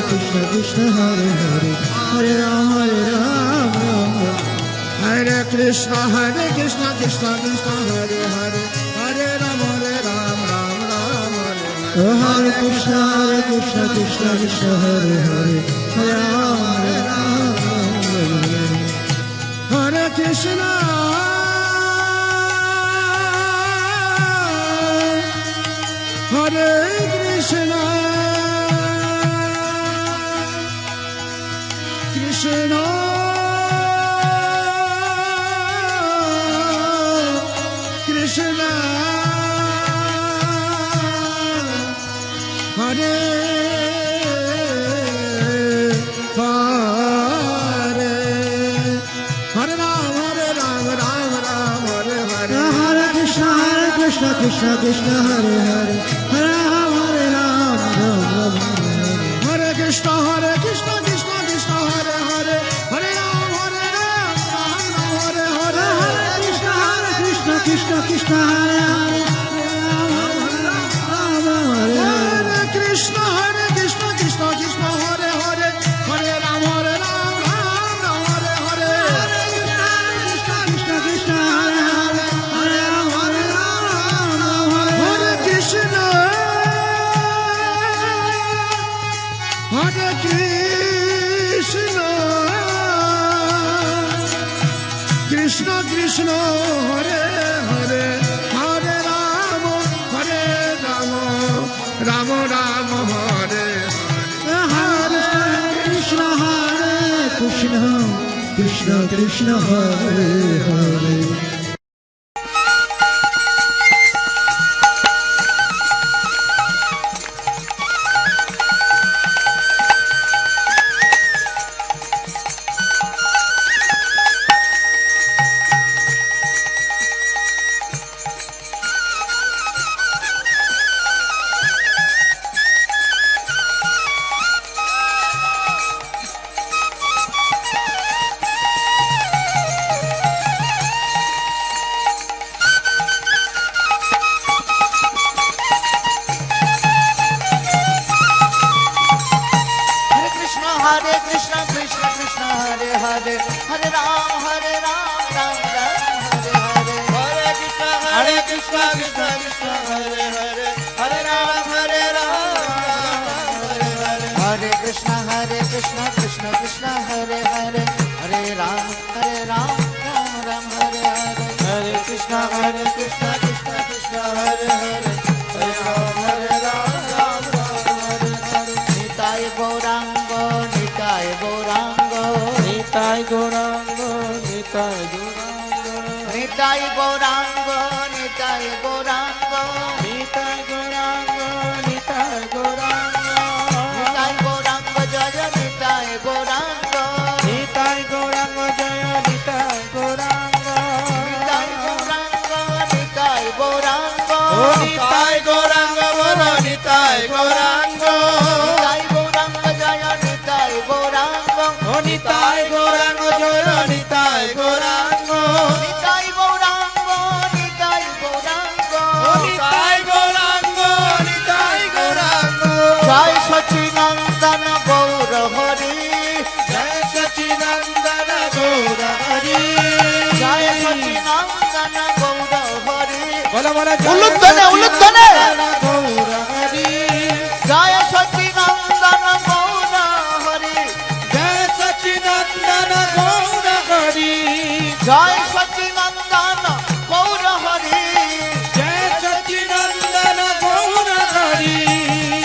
Krishna Krishna Hare Hare Hare Ram Hare Ram Ram Ram Hare Krishna Krishna Krishna Hare Hare Hare Ram Ram Ram Hare Hare Krishna Krishna Krishna Hare Hare Hare Ram Ram Hare Krishna Hare Krishna Krishna Krishna Hare Hare Hare Ram Ram Ram Hare Hare Hare Krishna Krishna Krishna Hare Hare Hare Ram Ram Ram Hare Krishna Krishna Krishna Hare Hare Hare Ram Ram Hare Hare Hare Krishna Krishna Krishna Hare Hare Hare Krishna Krishna Krishna Hare Hare Hare Ram Hare Hare Krishna Krishna Hare Hare Hare Ram Hare Hare Krishna Hare Krishna Krishna Krishna Hare Hare Hare Ram Ram Ram Hare Hare Krishna Krishna Krishna Hare Hare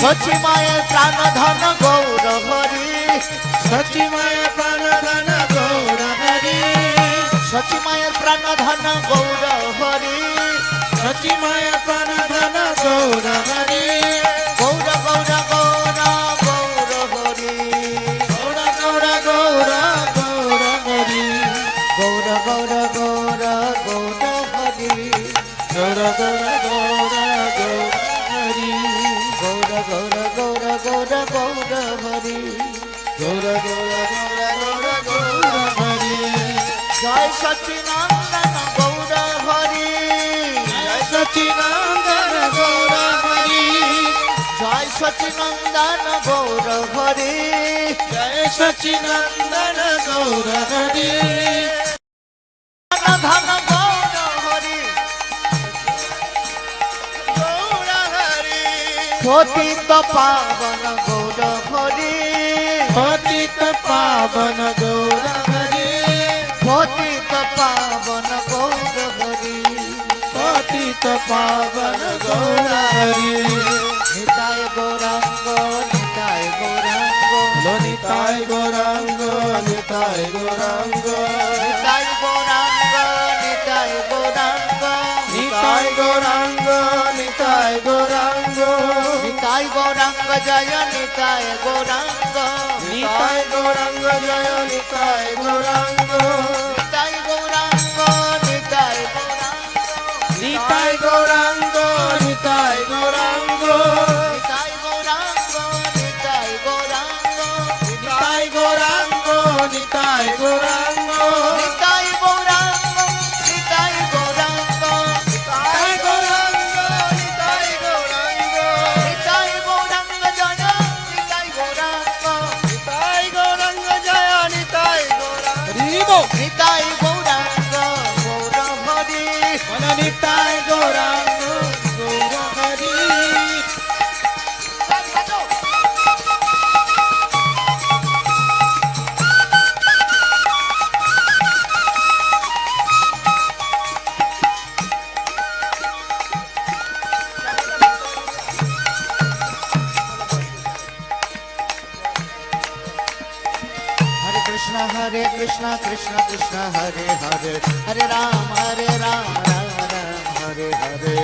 सची माये प्राण धन गौर हरि सची माये प्राण धन गौर हरि सची माये प्राण धन गौर हरि सची माये प्राण धन गौर हरि गौर गौर गौर गौर हरि गौर गौर गौर गौर हरि गौर गौर गौर गौर हरि गौर गौर गौर गौर हरि गौर गौर गौर गौर गौर हरि गौर गौर गौर गौर गौर हरि जय सच्चिदानंद गौर हरि जय सच्चिदानंद गौर हरि जय সচিনন্দন গৌর হরি জয় সচিনন্দন গৌর হরি ধন গৌর হরি গৌর হরি পতিত পাবন গৌর হরি পতিত পাবন গৌর হরি পতিত পাবন গৌর হরি পতিত পাবন গৌর হরি নিতাই গৌরাঙ্গ নিতাই গৌরাঙ্গ নিতাই গৌরাঙ্গ নিতাই গৌরাঙ্গ নিতাই গৌরাঙ্গ নিতাই গৌরাঙ্গ নিতাই গৌরাঙ্গ নিতাই গৌরাঙ্গ নিতাই গৌরাঙ্গ জয় নিতাই গৌরাঙ্গ নিতাই গৌরাঙ্গ জয় নিতাই গৌরাঙ্গ নিতাই গৌরাঙ্গ নিতাই গৌরাঙ্গ নিতাই গৌরাঙ্গ নিতাই গৌরাঙ্গ নিতাই গৌরাঙ্গ নিতাই গৌরাঙ্গ নিতাই গৌরাঙ্গ নিতাই গৌরাঙ্গ নিতাই গৌরাঙ্গ নিতাই গৌরাঙ্গ নিতাই গৌরাঙ্গ নিতাই গৌরাঙ্গ নিতাই গৌরাঙ্গ জয় নিতাই গৌরাঙ্গ নিতাই গৌরাঙ্গ জয় নিতাই গৌরাঙ্গ নিতাই গৌরাঙ্গ গৌর হরি মন নিতাই গৌরাঙ্গ গৌর হরি हरे कृष्णा कृष्णा कृष्णा हरे हरे हरे राम राम राम हरे हरे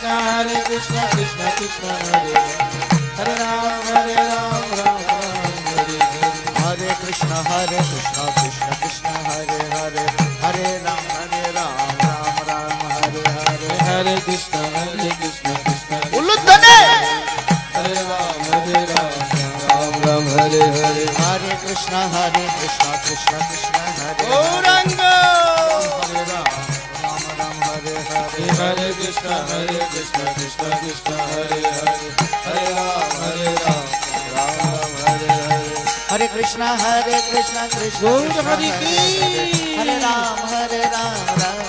हरे कृष्ण कृष्ण कृष्ण हरे हरे राम राम राम हरे हरे हरे कृष्णा कृष्णा कृष्ण हरे हरे हरे राम राम राम हरे हरे हरे कृष्ण कृष्ण कृष्ण उल्लुद्धने हरे राम राम राम हरे हरे हरे कृष्णा कृष्ण कृष्ण हरे गौरांग हरे राम राम हरे हरे हरे कृष्ण कृष्ण कृष्ण हरे हरे हरे राम राम राम हरे हरे हरे कृष्णा कृष्ण गौर कृष्ण हरि की हरे राम राम राम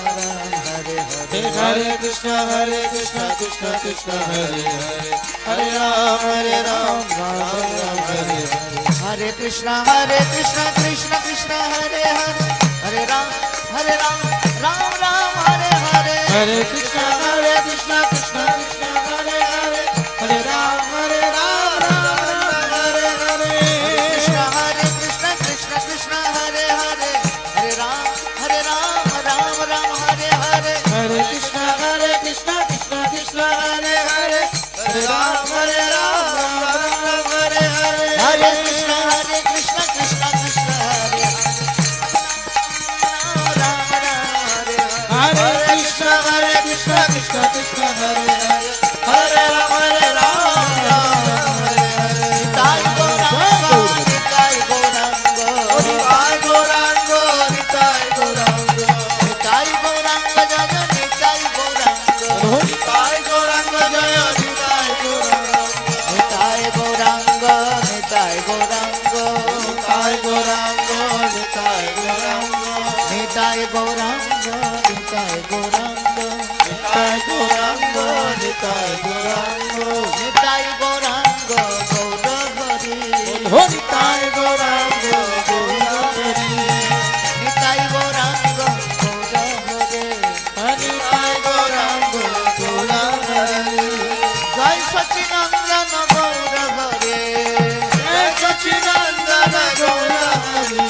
हरे हरे हरे कृष्ण कृष्ण कृष्ण हरे हरे हरे राम राम राम हरे हरे हरे कृष्णा कृष्ण कृष्ण हरे हरे हरे राम राम राम हरे हरे हरे कृष्ण कृष्ण कृष्ण हरे हरे हरे राम राम राम हरे हरे कृष्णा कृष्ण कृष्ण हरे हरे हरे राम राम राम हरे हरे हरे कृष्ण कृष्ण कृष्ण हरे हरे हरे राम राम राम हरे हरे हरे कृष्ण कृष्ण कृष्ण हरे राम राम हरे हरे कृष्ण कृष्ण कृष्ण हरे हरे हरे राम राम हरे हरे निताई गौरांग निताई गौरांग निताई गौरांग निताई गौरांग निताई गौरांग जय निताई गौरांग निताई गौरांग जय निताई गौरांग निताई गौरांग निताई गौरांग निताई गौरांग निताई गौरांग निताई गौरांग निताई गौरांग निताई गौरांग निताई गौरांग निताई गौरांग गौर हरि हो निताई गौरांग गौर हरि निताई गौरांग गौर हरे निताई गौरांग गौर हरि जय सचिनंदन गौर हरे जय सच्चिदानंद गौर हरि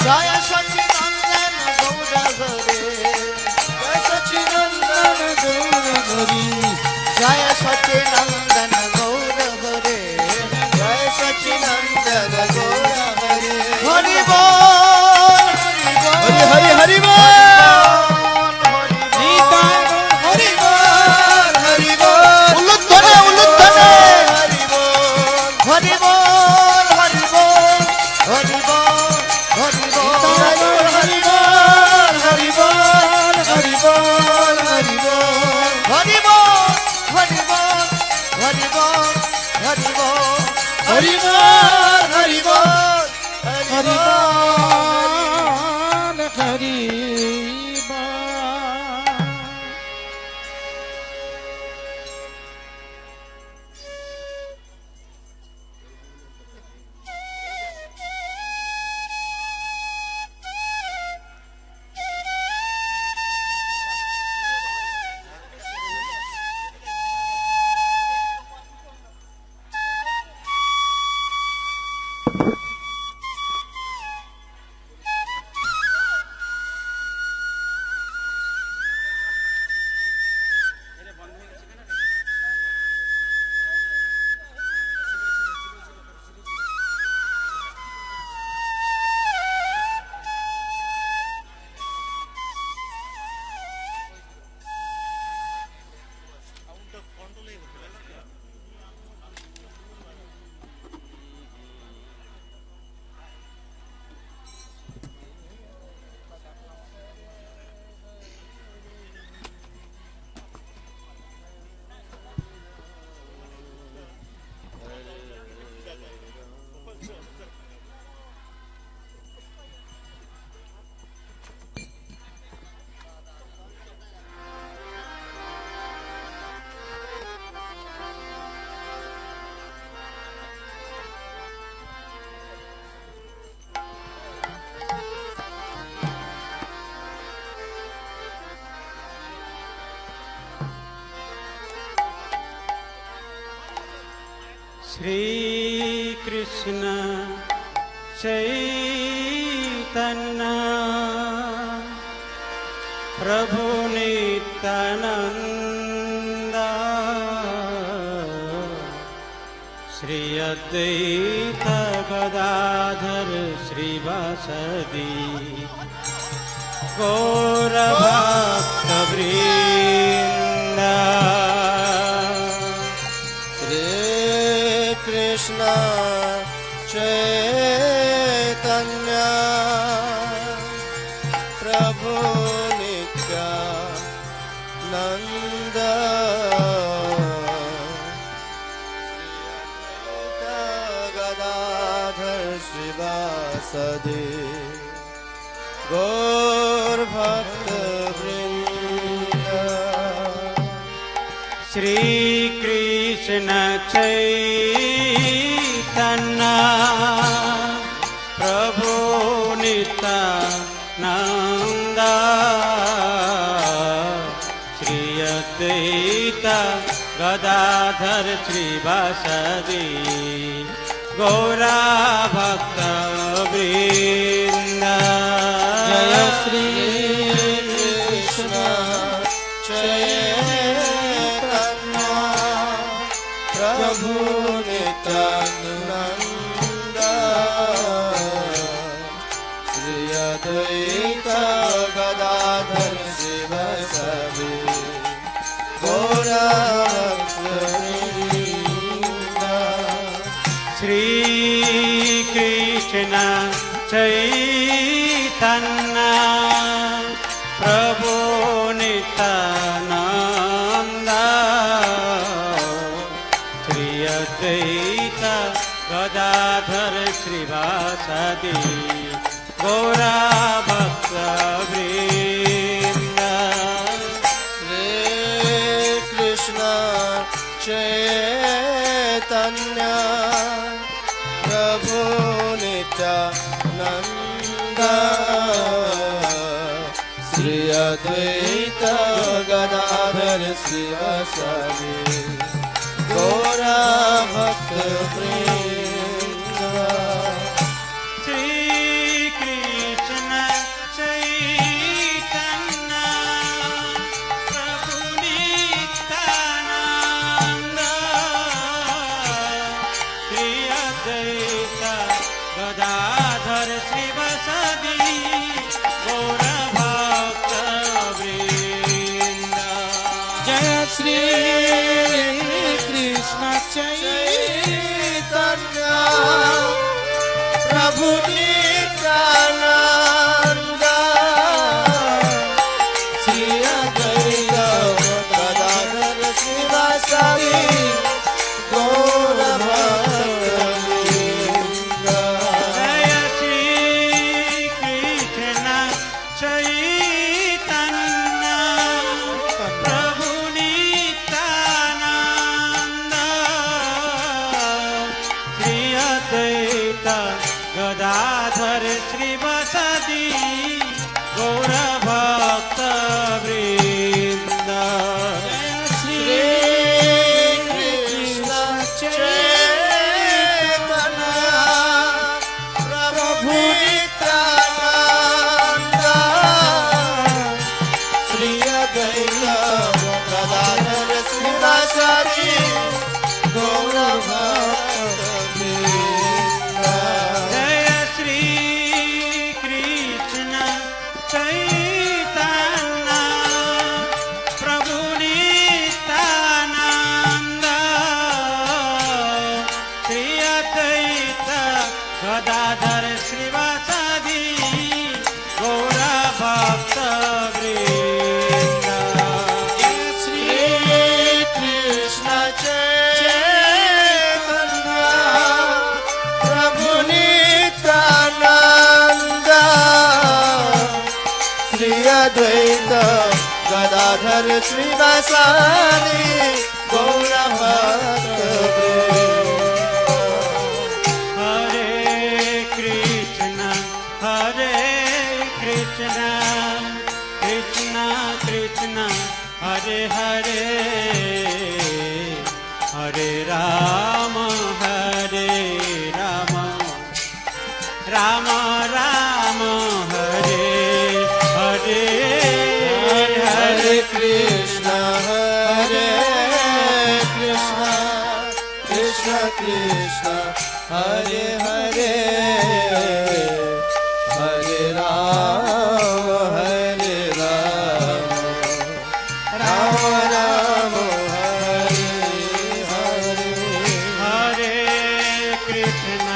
जय सचिनंदन गौर हरे जय सच्चिदानंद गौर हरि जय सचिनंदन गौर हरे जय सच्चिदानंद गौर हरि हरि बोल हरि हरि बोल निताई हरि बोल हरि बोल उल्लुद्धने उल्लुद्धने हरि बोल हरि बोल हरि बोल हरि बोल हरि बोल हरि बोल हरि बोल हरि बोल हरि बोल हरि बोल हरि बोल हरि बोल श्री कृष्ण चैतन्य प्रभु नित्यानंद श्री अद्वैत गदाधर श्रीवासदि गौर भक्त वृंद श्री कृष्ण चैतन्य प्रभु नित्यानंद गदाधर श्रीवासदि गौर भक्त वृंद श्री कृष्ण चैतन्य प्रभु नित्यानंद श्री अद्वैत गदाधर श्रीवासदि गौरा भक्त वृंद जय श्री कृष्ण चैतन्य प्रभु नित्यानंद श्री अद्वैत गदाधर श्रीवासदि गौरा भक्त वृंद श्री कृष्ण चैतन्य प्रभु नित्यानंद श्री अद्वैत गदाधर श्रीवासदि गौरा भक्त वृंद श्री कृष्ण चैतन्य प्रभु नित्यानंद श्री अद्वैत गदाधर श्रीवासदि गौरा भक्त वृंद श्री कृष्ण चैतन्य प्रभु नित्यानंद श्री अद्वैत गदाधर श्रीवासदि गौर भक्त वृंद जय श्री कृष्ण चैतन्य प्रभु नित्यानंद श्री अद्वैत गदाधर श्रीवासदि गौर भक्त वृंद जय श्री कृष्ण चैतन्य प्रभु नित्यानंद श्री अद्वैत गदाधर श्रीवासदि गौर भक्त वृंद श्री कृष्ण चैतन्य प्रभु नित्यानंद श्री अद्वैत गदाधर श्रीवासदि गौर भक्त वृंद जय श्री कृष्ण चैतन्य प्रभु नित्यानंद श्री अद्वैत गदाधर श्रीवासदि गौर भक्त वृंद श्री कृष्ण चैतन्य प्रभु नित्यानंद श्री अद्वैत गदाधर श्रीवासदि गौर भक्त वृंद हरे कृष्ण कृष्ण कृष्ण हरे हरे हरे राम हरे कृष्ण हरे हरे हरे राम राम राम हरे हरे हरे कृष्ण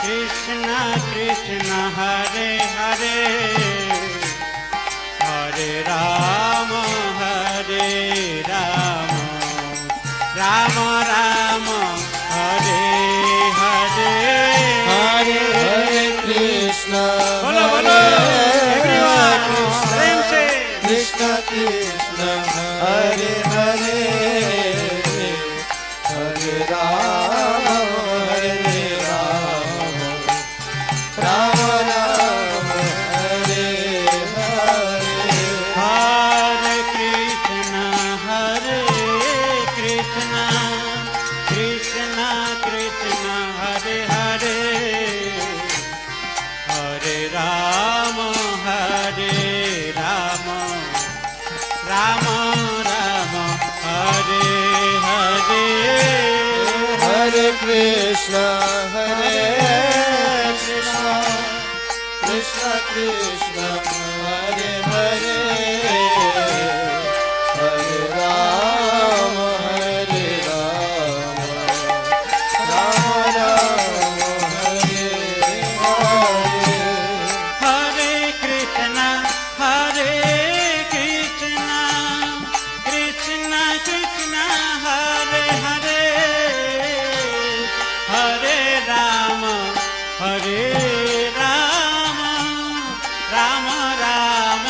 कृष्ण कृष्ण हरे हरे हरे राम राम राम हरे हरे हरे हरे कृष्ण बोलो बोलो एवरीवन प्रेम से कृष्ण कृष्ण हरे हरे हरे राम राम राम हरे हरे हरे कृष्ण कृष्ण कृष्ण हरे हरे हरे राम राम राम हरे हरे हरे कृष्ण कृष्ण कृष्ण कृष्ण हरे हरे हरे राम राम राम हरे हरे हरे कृष्ण कृष्ण कृष्ण हरे हरे हरे राम राम राम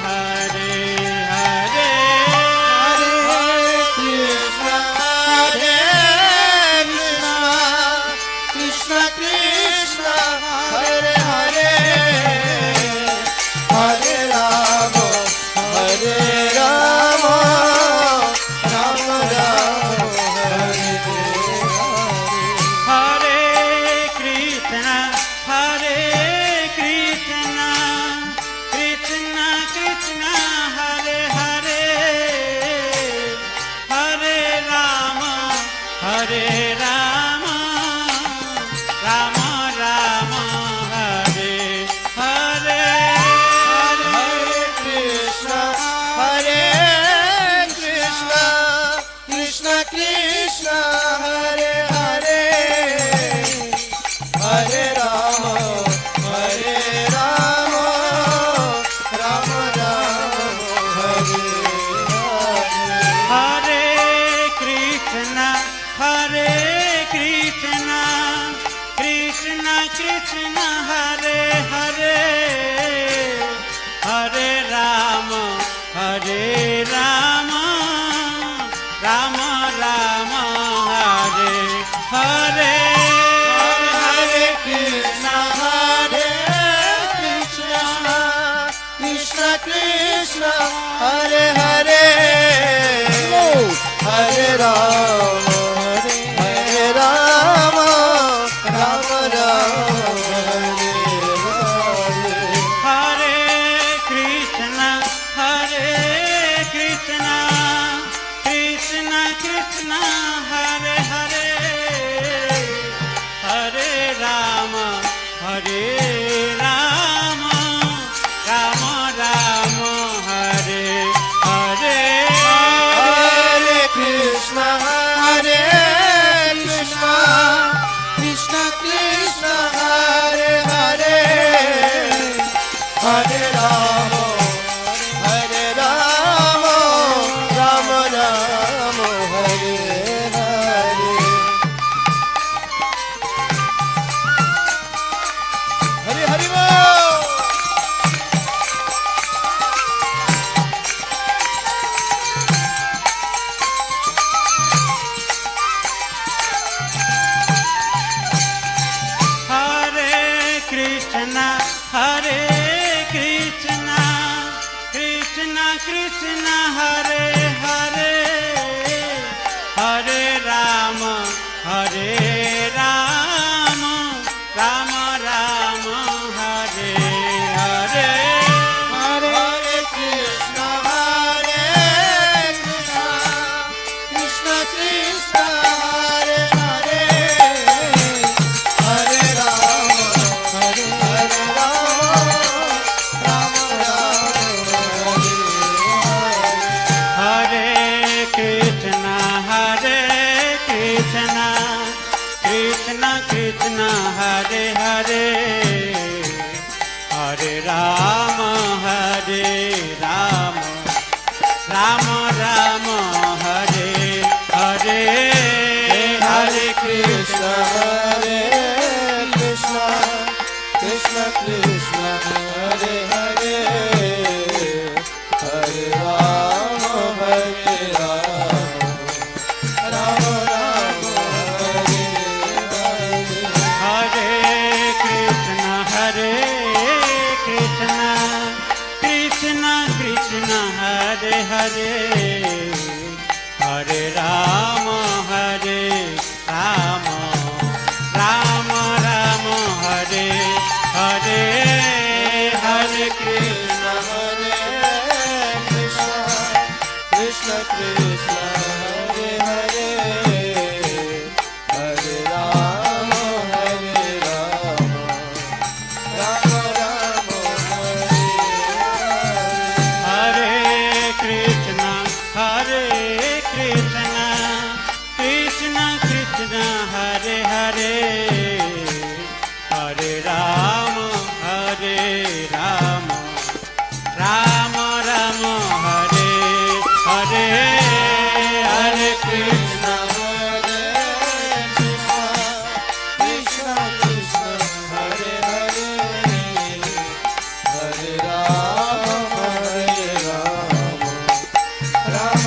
हरे हरे हरे कृष्ण कृष्ण कृष्ण हरे हरे हरे राम राम राम हरे हरे कृष्ण कृष्ण कृष्ण हरे हरे हरे राम राम राम हरे हरे हरे कृष्ण कृष्ण कृष्ण हरे हरे हरे राम राम राम हरे हरे हरे कृष्ण कृष्ण कृष्ण हरे हरे हरे राम राम राम हरे हरे हरे कृष्ण कृष्ण कृष्ण हरे हरे हरे राम राम राम हरे हरे हरे कृष्ण कृष्ण कृष्ण हरे हरे हरे राम राम राम हरे हरे हरे कृष्ण कृष्ण कृष्ण हरे हरे हरे राम राम राम हरे हरे हरे हरि बोल हरे कृष्ण कृष्ण कृष्ण हरे हरे हरे राम राम राम हरे हरे हरे कृष्ण कृष्ण हरे हरे हरे राम राम राम हरे हरे हरे कृष्ण हरे कृष्ण कृष्ण कृष्ण हरे हरे हरे राम राम राम हरे हरे कृष्ण कृष्ण कृष्ण हरे हरे हरे राम राम राम हरे हरे हरे कृष्ण हरे कृष्ण कृष्ण कृष्ण हरे हरे हरे राम राम राम हरे हरे कृष्ण कृष्ण कृष्ण हरे हरे हरे राम राम राम हरे हरे हरे कृष्ण हरे कृष्ण कृष्ण हरे हरे हरे राम राम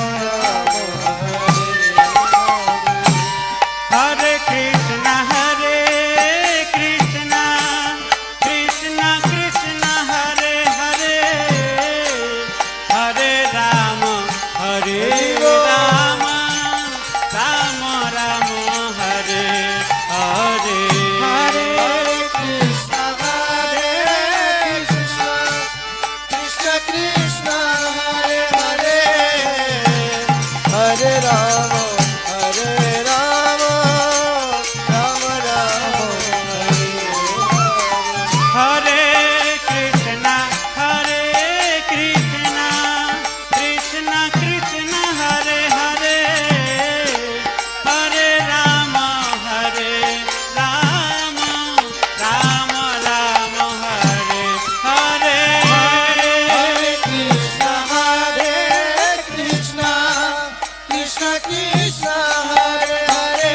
हरे कृष्ण कृष्ण कृष्ण हरे हरे हरे राम राम राम हरे हरे हरे कृष्ण कृष्ण कृष्ण हरे हरे हरे राम राम राम हरे हरे कृष्ण कृष्ण कृष्ण हरे हरे हरे राम राम राम हरे हरे हरे कृष्ण कृष्ण कृष्ण हरे हरे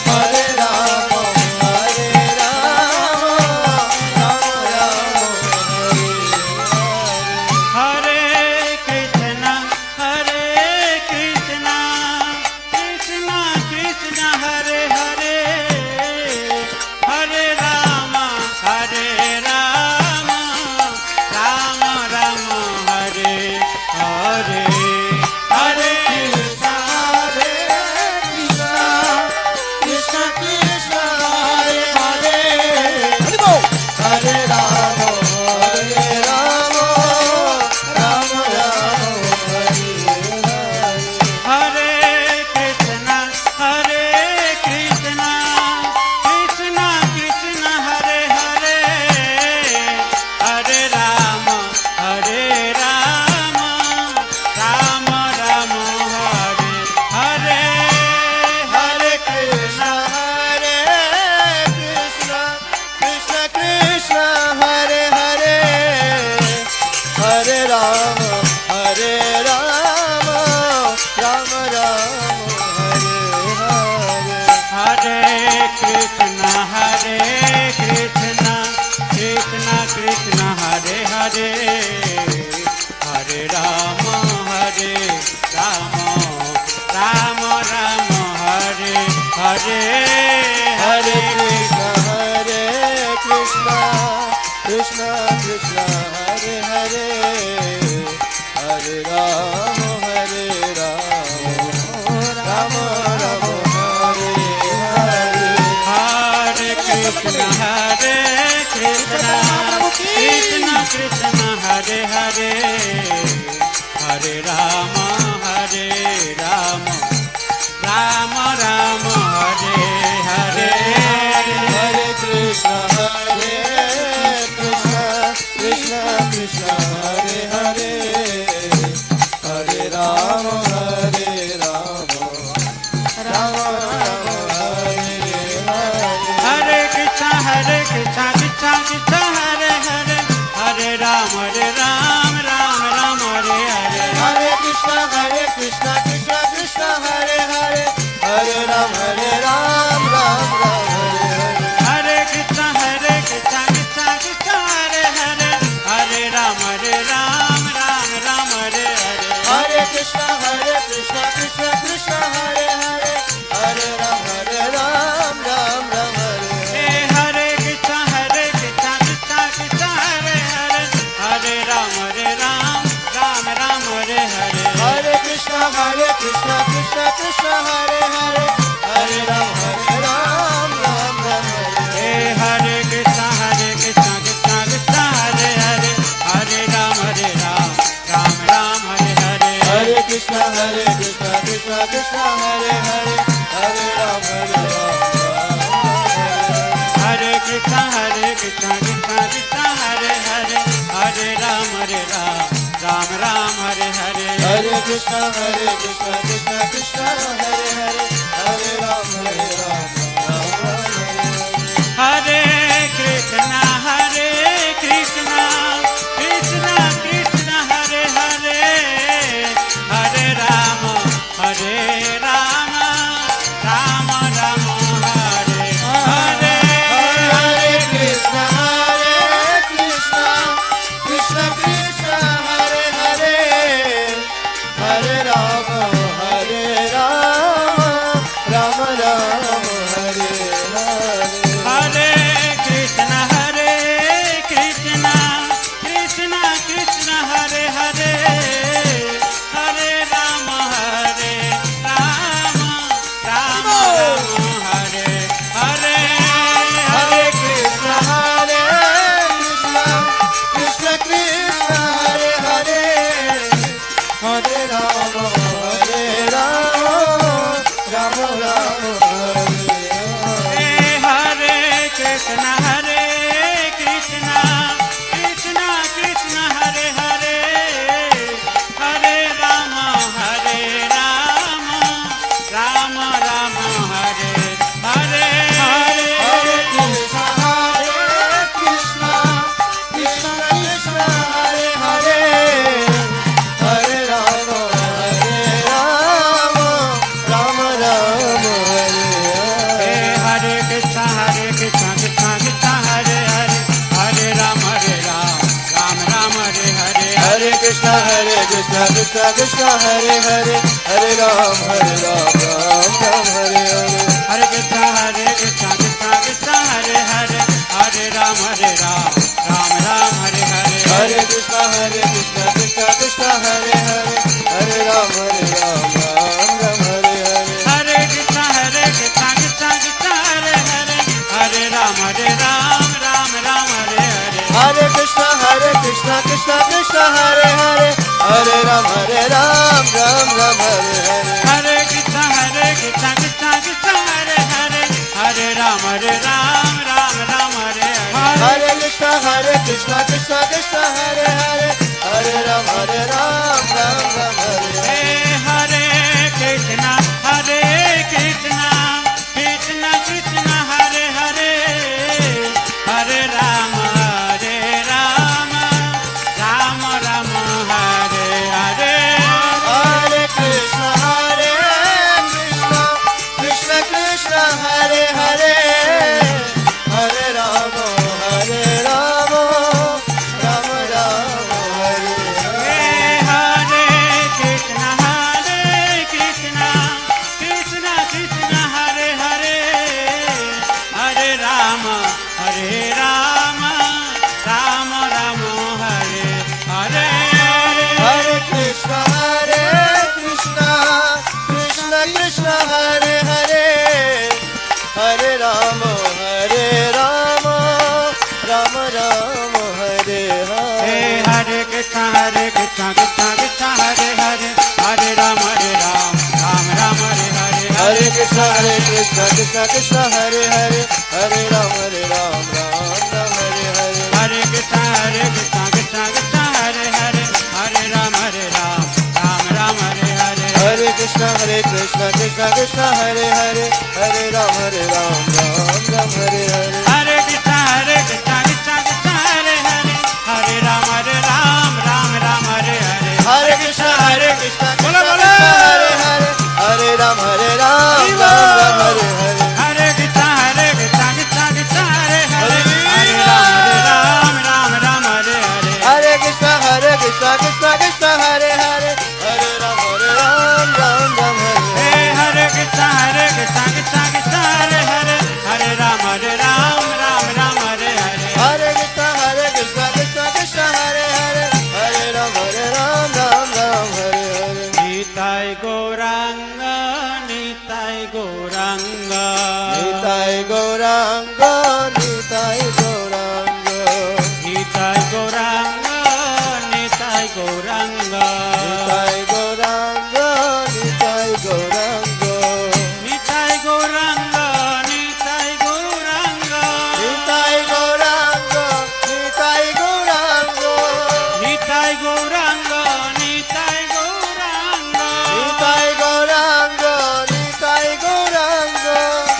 हरे राम राम राम हरे Krishna Krishna Krishna Hare Hare Hare Ram Ram Ram Hare Hare Hare Krishna Krishna Krishna Hare Hare Hare Ram Ram Hare Hare Krishna Krishna Krishna Hare Hare Hare Ram Ram Hare Hare Hare Krishna Krishna Krishna Hare Hare Hare Ram Ram Ram Hare Hare Hare Krishna Krishna Krishna Hare Hare Hare Ram Ram Hare Hare Hare Krishna Krishna Krishna Hare Hare Hare Ram Ram Ram Hare Hare Hare Krishna Krishna Krishna Hare Hare Hare Ram Ram Hare Hare Hare Krishna Krishna Krishna Hare Hare Hare Ram Ram Ram Hare Hare Krishna Krishna Krishna Hare Hare Hare Ram Ram Ram Hare Hare Krishna Krishna Krishna Hare Hare Hare Ram Ram Ram Hare Hare Hare Krishna Krishna Krishna Hare Hare Hare Ram Ram Ram Hare Hare Krishna Krishna Krishna Hare Hare Hare Ram Ram Ram Hare Hare Hare Krishna Krishna Krishna Hare Hare Hare Ram Hare Krishna Krishna Krishna Hare Hare Hare Ram Ram Hare Hare Hare Krishna Krishna Krishna Hare Hare Hare Ram Hare Krishna Krishna Krishna Hare Hare Hare Ram Ram Ram Hare Hare Hare Krishna Krishna Krishna Krishna Hare Hare Hare Ram Ram Ram Hare Hare Hare Krishna Krishna Krishna Hare Hare Hare Ram Ram Hare Hare Hare Krishna Krishna Krishna Hare Hare Hare Ram Ram Ram Hare Hare Hare Krishna Krishna Krishna Hare Hare Hare Ram Ram Hare Hare Hare Krishna Krishna Krishna Krishna Hare Hare Hare Ram Ram Ram Hare Hare Hare Krishna Krishna Krishna Hare Hare Hare Ram Ram Hare Hare Hare Krishna Krishna Krishna Hare Hare Hare Ram Ram Hare Hare Hare Krishna Krishna Krishna Hare Hare Hare Ram Ram Hare Hare Hare Krishna Krishna Krishna Hare Hare Hare Ram Ram Hare Hare Hare Krishna Krishna Krishna Hare Hare Hare Ram Ram Hare Hare Hare Krishna Krishna Krishna Hare Hare Hare Ram Ram Hare Hare Hare Krishna Krishna Krishna Hare Hare Hare Ram Ram Hare Hare Hare Krishna Krishna Krishna Hare Hare Hare Ram Ram Hare Hare Hare Krishna Krishna Krishna Hare Hare Hare Ram Ram Hare Hare Hare Krishna Krishna Krishna Hare Hare Hare Ram Ram Hare Hare Hare Krishna Krishna Krishna Hare Hare Hare Ram Ram Hare Hare Hare Krishna Krishna Krishna Hare Hare Hare Ram Ram Hare Hare Hare Krishna Krishna Krishna Hare Hare Hare Ram Ram Hare Hare Hare Krishna Krishna Krishna Hare Hare Hare Ram Ram Hare Hare Hare Krishna Krishna Krishna Hare Hare Hare Ram Ram Hare Hare Hare Krishna Krishna Krishna Hare Hare Hare Ram Hare Hare Hare Krishna Krishna Krishna Hare Hare Hare Ram Hare Hare Hare Krishna Krishna Bola, Krishna bola. Hare Hare Hare Ram Hare Hare Hare Krishna Krishna Krishna Hare Hare Hare Ram Hare Hare Hare Krishna Krishna Krishna Hare Hare Hare Ram Gauranga Nitai Gauranga Nitai Gauranga Nitai Gauranga Nitai Gauranga Nitai Gauranga Nitai Gauranga Nitai Gauranga Nitai Gauranga Nitai Gauranga Nitai Gauranga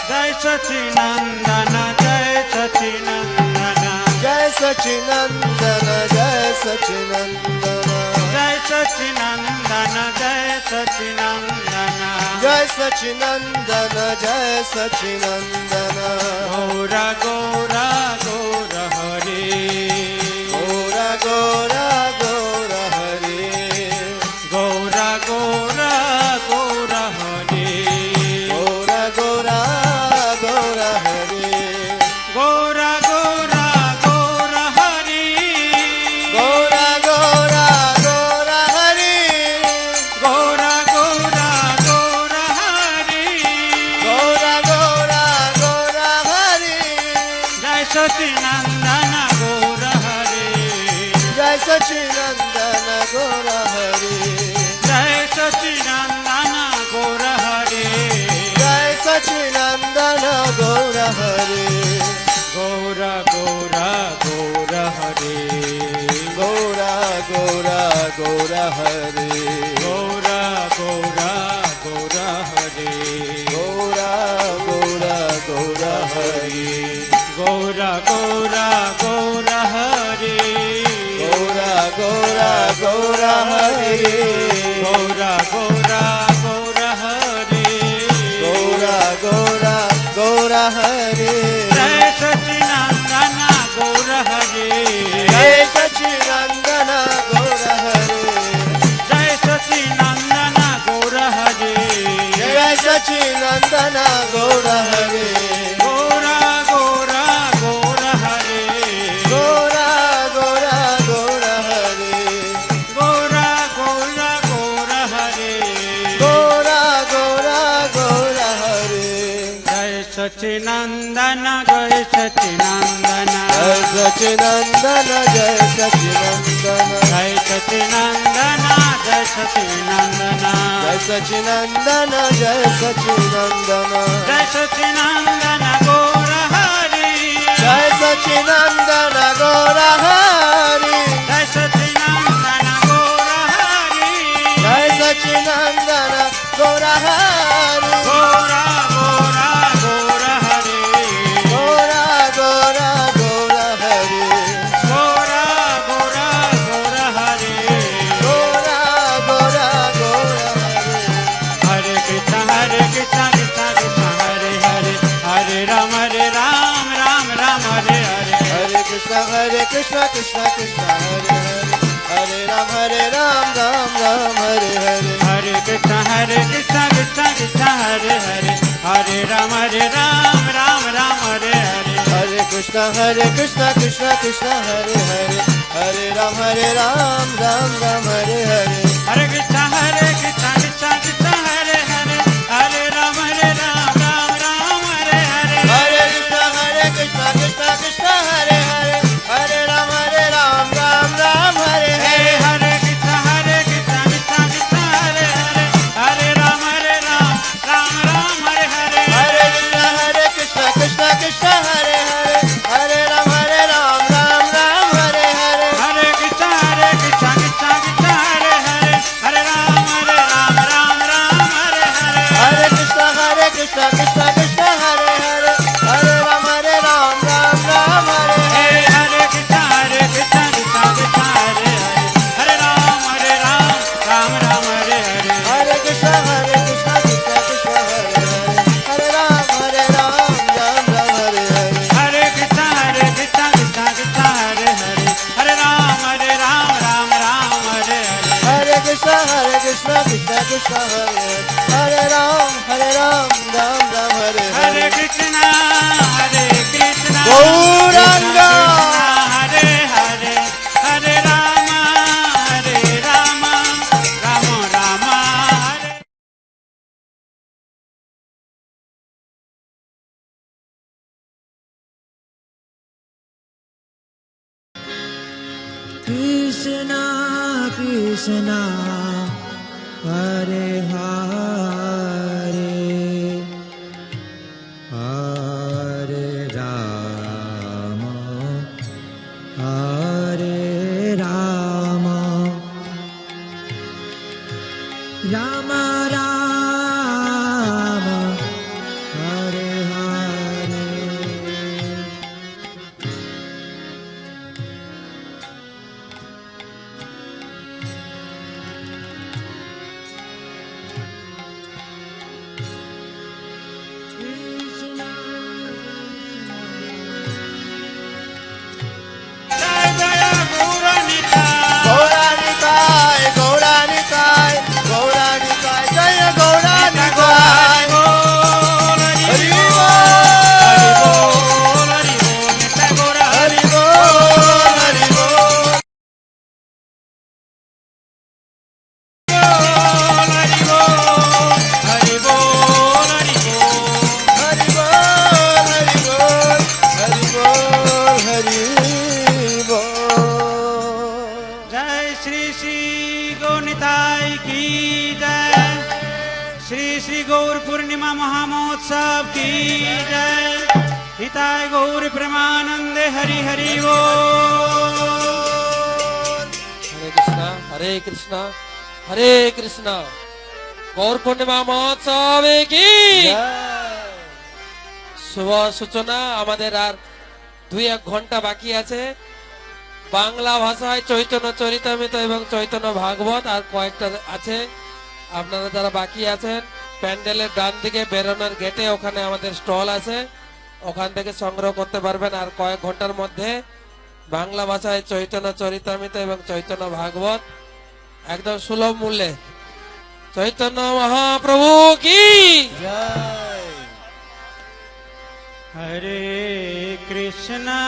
জয় সচিনন্দন জয় সচিনন্দন জয় সচিনন্দন জয় সচিনন্দন জয় সচিনন্দন জয় সচিনন্দন জয় সচিনন্দন জয় সচিনন্দন গৌরা গৌরা গৌর হরে গৌরা গৌরা গৌর হরে গৌরা গৌরা গৌর হরে গৌরা গৌরা গৌর হরে গৌরা গৌরা গৌর হরে গৌরা গৌরা গৌর হরে গৌরা গৌরা গৌর হরে গৌরা গৌরা গৌর হরে জয় সচিনন্দন গৌর হরে জয় সচিনন্দন গৌর হরে জয় সচিনন্দন গৌর হরে জয় সচিনন্দন গৌর হরে গৌরা গৌরা গৌর হরে গৌরা গৌরা গৌর হরে গৌরা গৌরা গৌর হরে গৌরা গৌরা গৌর হরে গৌরা গৌরা গৌর হরে গৌরা গৌরা গৌর হরে গৌরা গৌরা গৌর হরে গৌরা গৌরা গৌর হরে জয় সচিনন্দন গৌর হরে জয় সচিনন্দন গৌর হরে জয় সচিনন্দন গৌর হরে জয় সচিনন্দন গৌর হরে গৌরা গৌরা গৌর হরে গৌরা গৌরা গৌর হরে গৌরা গৌরা গৌর হরে গৌরা গৌরা গৌর হরে জয় সচিনন্দন জয় সচিনন্দন জয় সচিনন্দন জয় সচিনন্দন জয় সচিনন্দন জয় সচিনন্দন জয় সচিনন্দন জয় সচিনন্দন জয় সচিনন্দন গৌর হরে জয় সচিনন্দন গৌর হরি জয় সচিনন্দন গৌর হরে জয় সচিনন্দন গৌর হরি গৌরা গৌরা গৌর হরে গৌরা গৌরা গৌর হরি গৌরা গৌরা গৌর হরে গৌরা গৌরা গৌর হরি হরে কৃষ্ণ কৃষ্ণ কৃষ্ণ হরে হরে হরে রাম রাম রাম হরে হরে हरे कृष्ण कृष्ण कृष्ण हरे हरे हरे राम राम हरे हरे हरे कृष्ण कृष्ण कृष्ण हरे हरे हरे राम राम हरे हरे हरे कृष्ण कृष्ण कृष्ण हरे हरे हरे राम राम हरे हरे हरे कृष्ण कृष्ण कृष्ण हरे हरे हरे राम राम हरे हरे हरे कृष्ण कृष्ण कृष्ण हरे हरे हरे राम राम हरे हरे हरे कृष्ण कृष्ण कृष्ण हरे हरे हरे राम राम हरे हरे हरे कृष्ण कृष्ण कृष्ण हरे हरे हरे राम राम हरे हरे हरे कृष्ण कृष्ण कृष्ण हरे हरे हरे राम राम हरे हरे हरे कृष्ण कृष्ण कृष्ण हरे हरे हरे राम राम हरे हरे हरे कृष्ण कृष्ण कृष्ण हरे हरे हरे राम राम हरे हरे हरे कृष्ण कृष्ण कृष्ण हरे हरे हरे राम राम हरे हरे हरे कृष्ण कृष्ण कृष्ण हरे हरे हरे राम राम हरे हरे हरे कृष्ण कृष्ण कृष्ण हरे हरे राम राम हरे हरे हरे कृष्ण गौरांग हरे हरे हरे राम राम राम हरे Krishna Krishna Krishna Hare Hare Hare Rama Hare Rama Rama Rama Hare Hare जय जय गौरनिताय गौरानिताय गौरानिताय गौरानिताय जय गौरानिताय बोल हरि हरि बोल बोल नित्य गौर हरि बोल हरि बोल हरि बोल हरि बोल हरि बोल हरि बोल हरि बोल हरि बोल जय श्री श्री गौनिताय की जय श्री श्री गौर पूर्णिमा महामहोत्सव की जय निताय गौर प्रेमानंद हरि हरि बोल हरे कृष्णा हरे कृष्णा गौर पूर्णिमा महोत्सव की শুভ সূচনা আমাদের আর 2-1 ঘন্টা বাকি আছে বাংলা ভাষায় চৈতন্য চরিতামৃত এবং চৈতন্য ভাগবত আর কয়েকটা আছে আপনারা যারা বাকি আছেন প্যান্ডেলের ডান দিকে বেরোনোর গেটে ওখানে আমাদের স্টল আছে ওখান থেকে সংগ্রহ করতে পারবেন আর কয়েক ঘন্টার মধ্যে বাংলা ভাষায় চৈতন্য চরিতামৃত এবং চৈতন্য ভাগবত একদম সুলভ মূল্যে চৈতন্য মহাপ্রভু কি हरे कृष्णा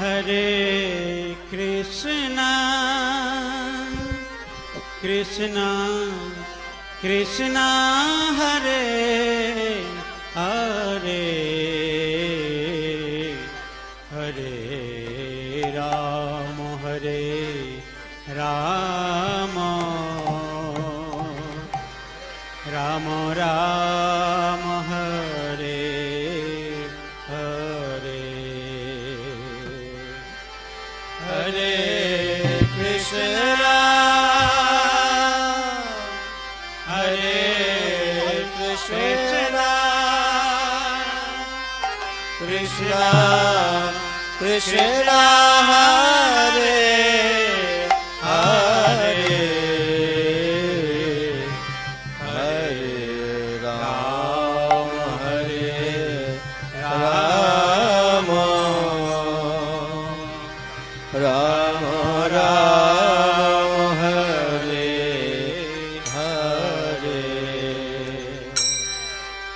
हरे कृष्णा कृष्णा कृष्णा हरे हरे हरे राम राम राम राम हरे हरे हरे कृष्ण हरे कृष्ण कृष्ण कृष्ण हरे हरे हरे राम हरे राम राम राम हरे हरे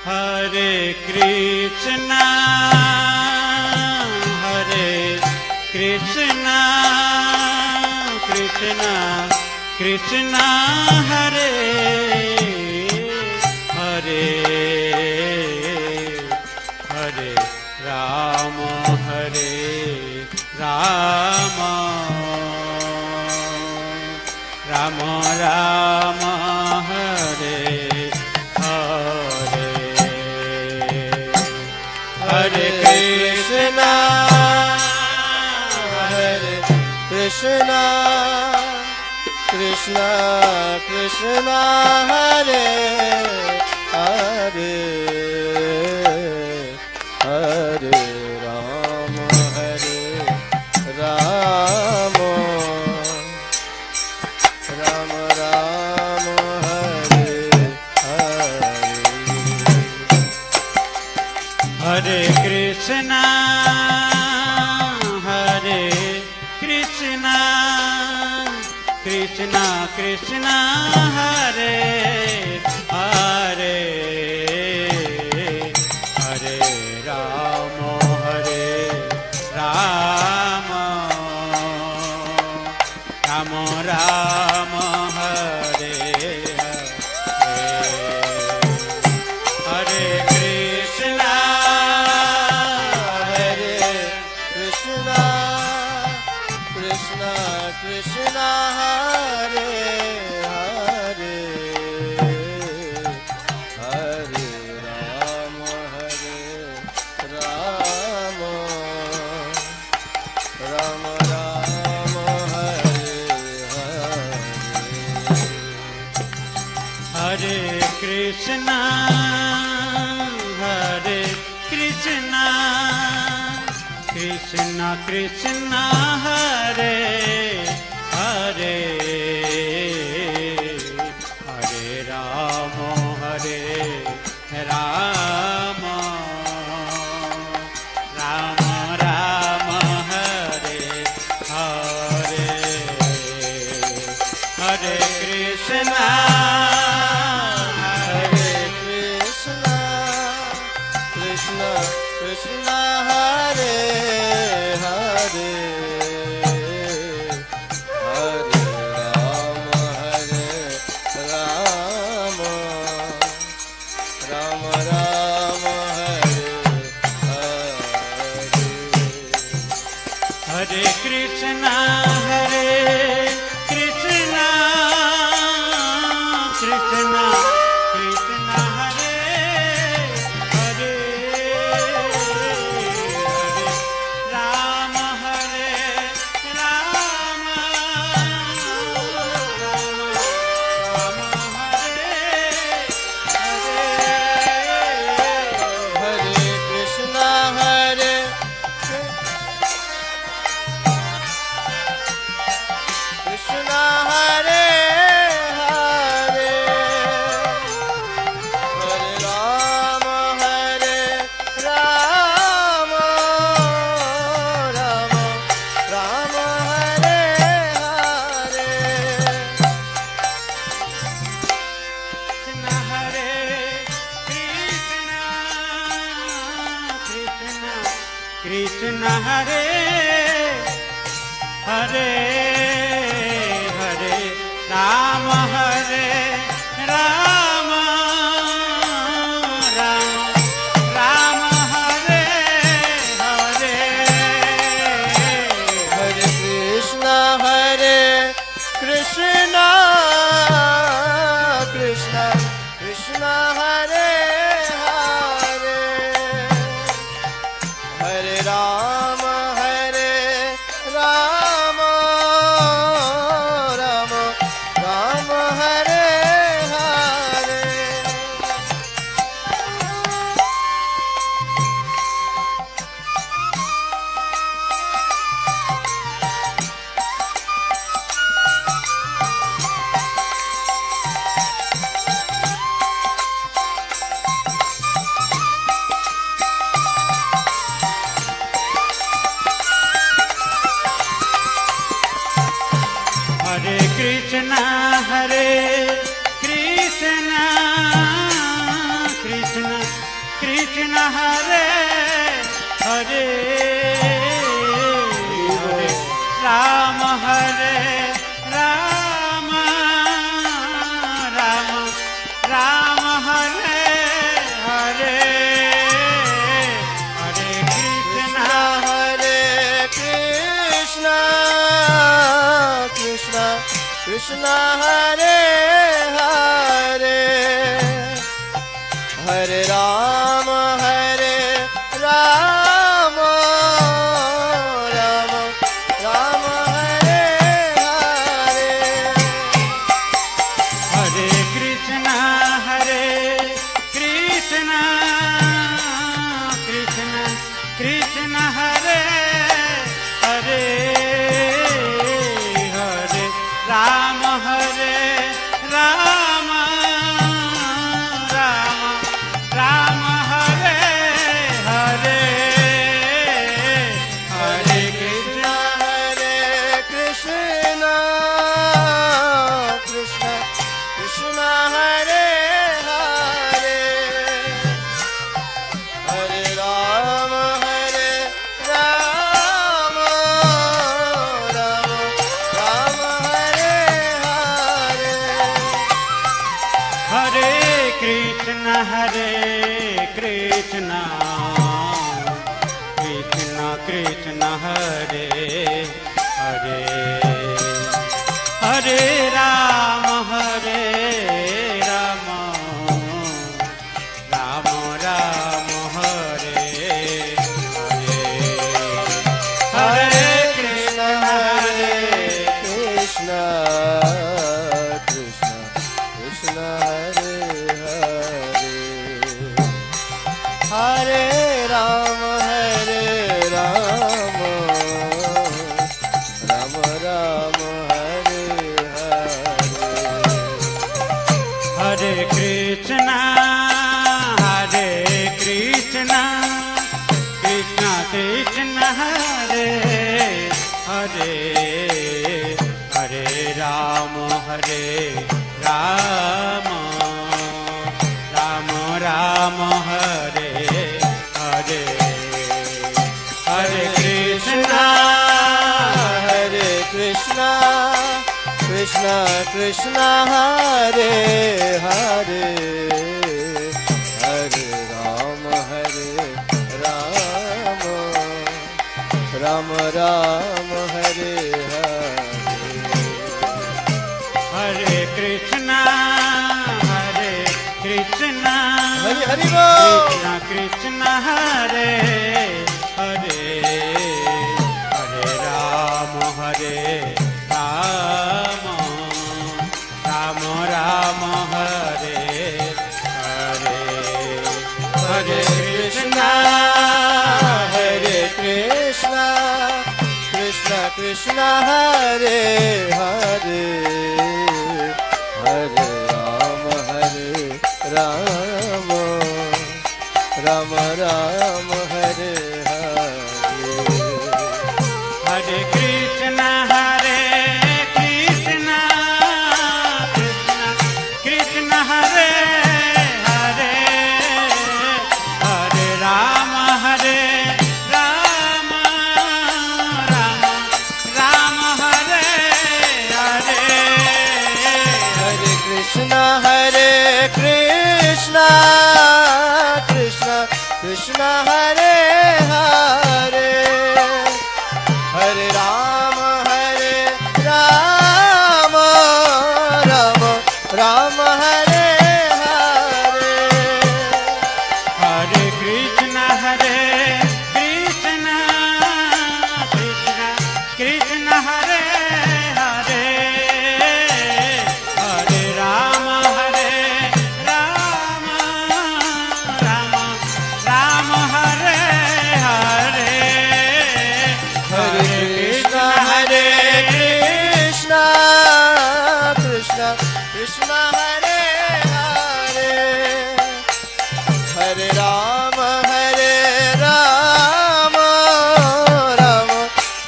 हरे कृष्णा हरे कृष्णा कृष्णा कृष्णा हरे हरे हरे राम राम राम राम हरे हरे हरे कृष्णा हरे कृष्णा कृष्णा कृष्णा हरे हरे हरे राम राम राम राम हरे हरे हरे कृष्णा हरे कृष्णा कृष्णा कृष्णा हरे हरे हरे राम राम राम राम हरे हरे कृष्णा हरे Krishna Krishna Krishna Hare Hare Hare Rama Rama Rama Hare Hare Hare Krishna Krishna Krishna Hare Hare Hare Rama Rama Rama Rama Hare Hare Hare Krishna Krishna Krishna Hare Hare Hare Rama Rama Rama Rama Hare Hare Hare Krishna Krishna Krishna Krishna Hare Hare Hare Rama Rama Rama Hare Hare Hare Krishna Hare Krishna Hare Hare Hare Rama Rama Rama Hare Hare Krishna Hare Krishna Krishna Krishna Hare Hare Hare Rama Rama Rama Hare Hare Hare Krishna Krishna Krishna Hare Hare Hare Rama Rama Rama Hare Hare Hare Krishna Krishna Krishna Hare Hare Hare Rama Rama Rama Hare Hare Hare Krishna Krishna Hare Hare Hare Rama Rama Rama Hare Hare Hare Krishna Krishna Krishna Hare Hare Hare Rama Rama Rama Hare Hare Hare Krishna Krishna Krishna Hare Hare Hare Rama Rama Hare Hare Hare Krishna Krishna Krishna Hare Hare हरे राम राम राम हरे हरे हरे कृष्ण कृष्ण कृष्ण कृष्ण हरे हरे हरे राम राम राम हरे हरे हरे कृष्ण कृष्ण कृष्ण हरे हरे हरे राम राम राम हरे हरे हरे कृष्ण कृष्ण कृष्ण हरे हरे हरे राम राम राम हरे हरे हरे कृष्ण हरि हरि बोल Krishna Hare Hare Hare Ram Ram Hare Hare Hare Krishna Krishna Krishna Hare Hare Hare Ram Ram Ram Hare Hare Hare Krishna Krishna Hare Hare Hare Ram Ram Hare Hare Hare Krishna Krishna Krishna Hare Hare Hare Ram Ram Hare Hare Hare Krishna Krishna Hare Hare Hare Ram Ram Hare Hare Hare Krishna Krishna Krishna Hare Hare Hare Ram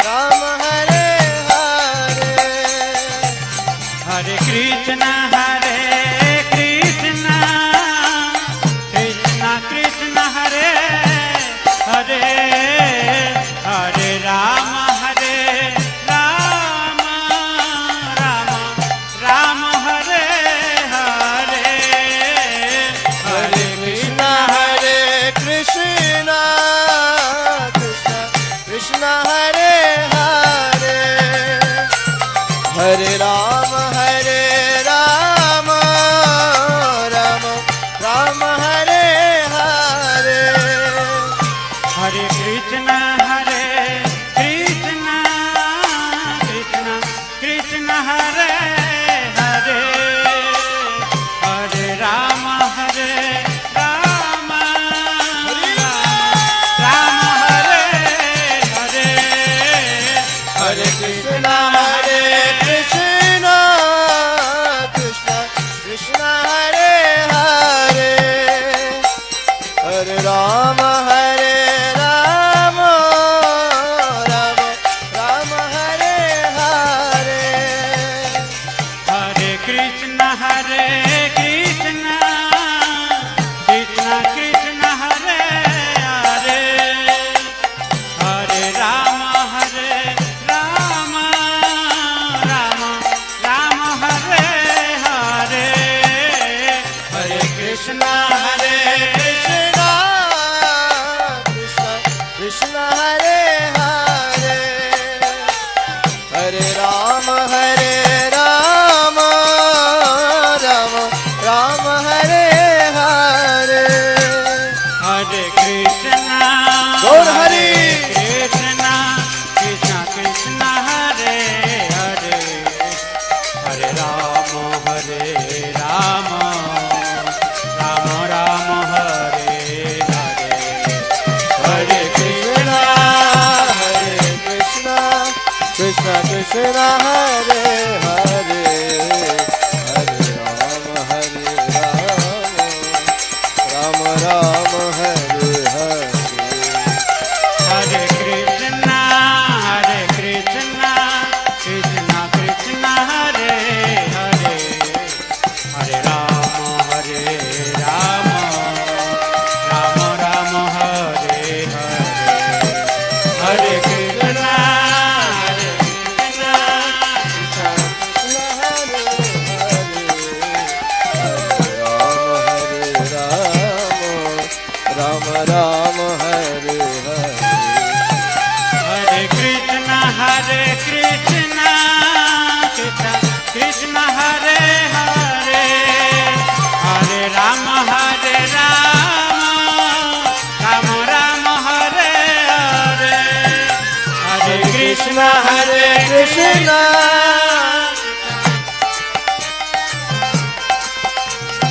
Ram Hare Hare Hare Krishna Krishna Krishna Hare Hare Hare Ram Ram Hare Hare Hare Krishna Krishna Krishna Hare Hare Hare Ram Ram Hare Hare Hare Krishna Krishna Krishna Hare Hare Hare Ram Ram Hare Hare Hare Krishna Krishna Krishna Hare Hare Hare Ram Ram Hare Hare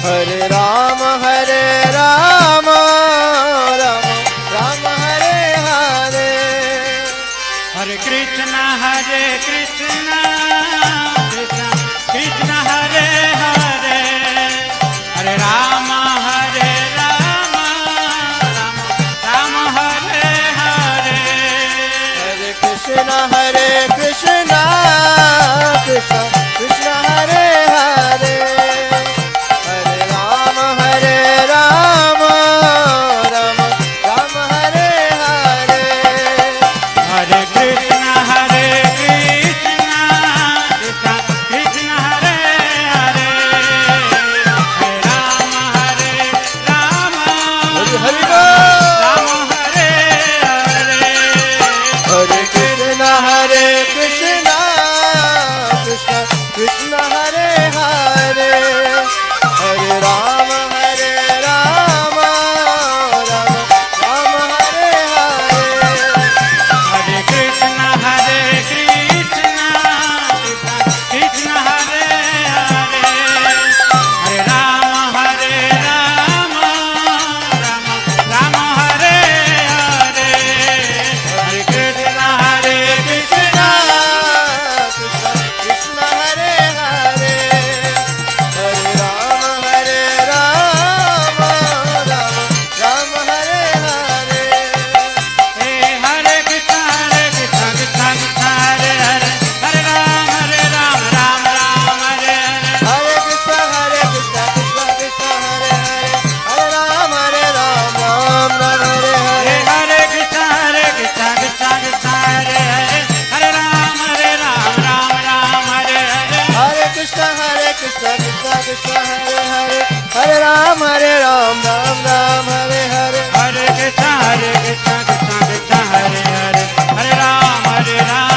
Hare Rama Rama Rama Hare Hare. Hare Krishna Krishna Krishna Hare Hare. Hare Rama Rama Rama Hare Hare. Hare Krishna Krishna Krishna Hare Hare. Hare Rama Rama Rama Hare Hare. Hare Krishna Krishna Krishna Hare Hare. Hare Rama Rama Hare Bol. Rama Hare Hare. Hare Krishna Krishna Krishna Hare Hare. Hare Rama Rama Rama Hare Hare. Hare Krishna Krishna Krishna Hare Hare. Hare Rama Rama Rama Hare Hare. Hare Krishna Krishna Krishna Hare Hare. Hare Rama Rama Rama Hare Hare. Hey, Hare Krishna Krishna Krishna Hare Hare. Hare Rama Rama Hare Hare. Hare Krishna Krishna Krishna Hare Hare. Hare Rama Ram Hare Hare. Hey, Hare Krishna Krishna Krishna Hare Hare. Hare Rama Ram Hare Hare. Hare Krishna Krishna Krishna Hare Hare. Hare Ram Ram Hare Hare. Hare Krishna Krishna Krishna Hare Hare. Hare Rama Ram Hare Hare.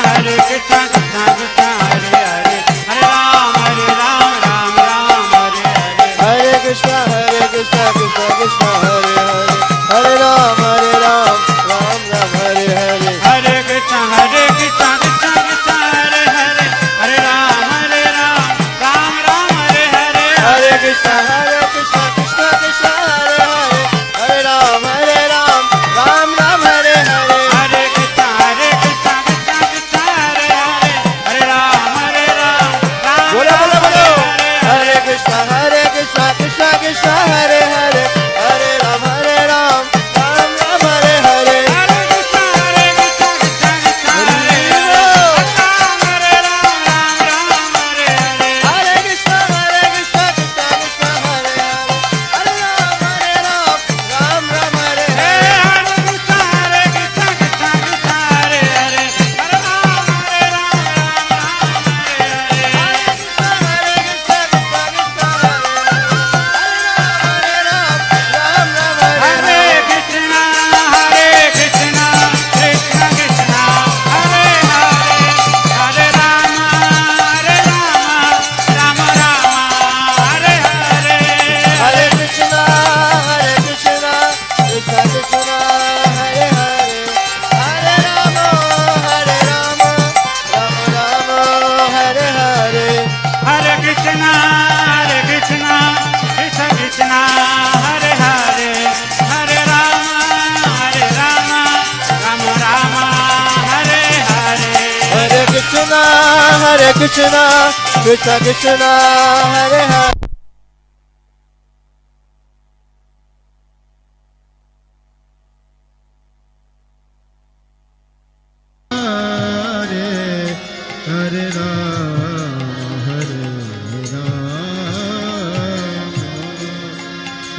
Hare Krishna Krishna Krishna Hare Hare. Hare Ram Ram Hare Hey, Hare. Hare Krishna Krishna Krishna Hare Hare. Hare Rama Ram Hare Hare. Hare Krishna Krishna Krishna Hare Hare. Hare Ram Ram Hare Hare. Hare Krishna Krishna Krishna Hare Hare. Hare Rama Ram Hare Hare. Hare Krishna Krishna Krishna Hare Hare. Hare Ram Ram Hare Hare. Hare Krishna Krishna Krishna Hare Hare. Hare Rama Ram Bolo bolo bolo. Hare Hare Krishna Krishna Krishna Hare Hare. Hare Ram Ram Hare Hare. Hare Krishna Krishna Krishna Hare Hare. Hare Rama Ram Hare Hare. Hare Krishna Krishna Krishna Hare Hare. Hare Ram Ram Hare Hey, Hare. Hare Krishna Krishna Krishna Hare Hare. Hare Rama Hare Krishna Krishna Krishna Hare Hare. Hare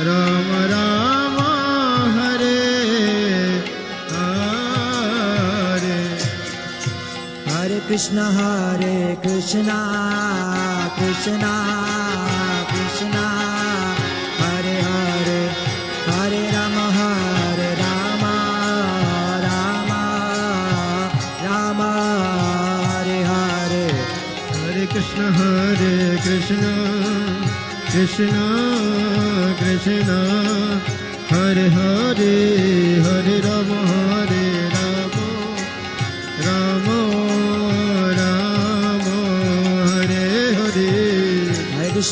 Ram Rama Hare Hare. Hare Krishna Krishna Krishna Hare Hare. Hare Rama Rama Rama Hare Hare. Hare Krishna Krishna Krishna Hare Hare. Hare Rama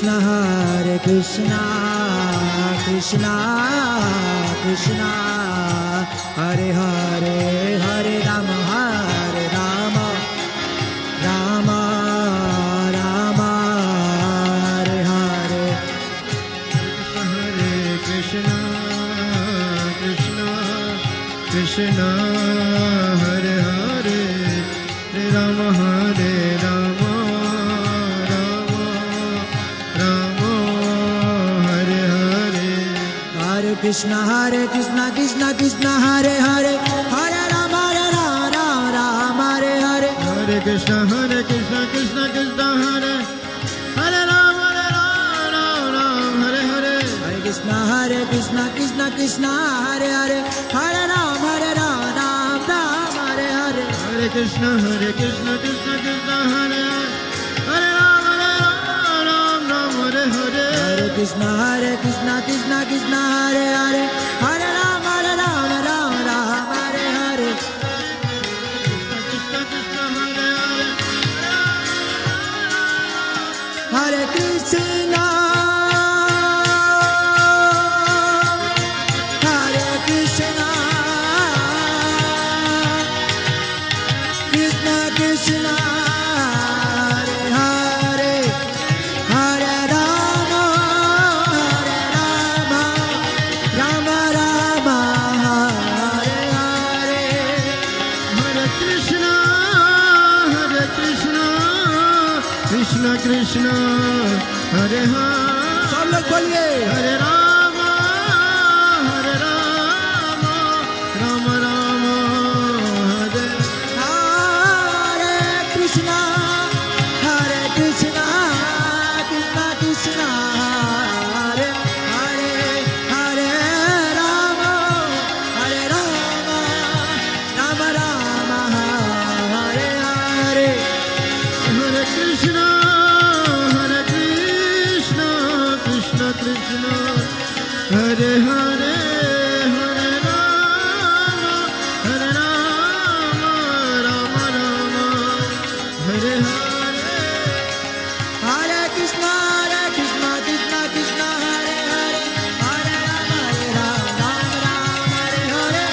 Krishna Hare Krishna Krishna Krishna Hare Hare Hare Rama Hare Rama Rama Rama Hare Hare Hare Krishna Krishna Krishna Hare Hare Hare Rama Hare Rama Rama Rama Hare Hare Hare Krishna Krishna Krishna Hare Hare Hare Rama Rama Hare Hare Hare Krishna Krishna Krishna Hare Hare Rama Rama Hare Hare Hare Krishna Krishna Krishna Hare Hare Hare Rama Rama Hare Hare Hare Krishna Krishna Krishna Hare Hare Rama Rama Hare Hare Hare Krishna Krishna Krishna Hare Hare Hare Rama Rama Hare Hare Krishna Krishna Hare Hare Hare Krishna Hare Krishna Krishna Krishna Hare Hare Hare Rama Rama Rama Hare Hare Hare Krishna Krishna Krishna Hare Hare सब लोग बोलिए Hare Rama Rama Rama Hare Hare Krishna Krishna Krishna Hare Hare Hare Rama Rama Rama Hare Hare Hare Krishna Krishna Krishna Hare Hare Hare Rama Rama Rama Hare Hare Hare Krishna Krishna Krishna Hare Hare Hare Rama Rama Hare Hare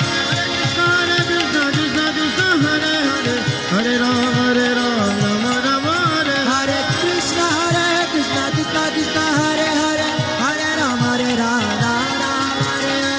Hare Krishna Krishna Hare Hare Hare Rama Rama Hare Hare Krishna Krishna Krishna Hare Hare Hare Rama Rama Hare Hare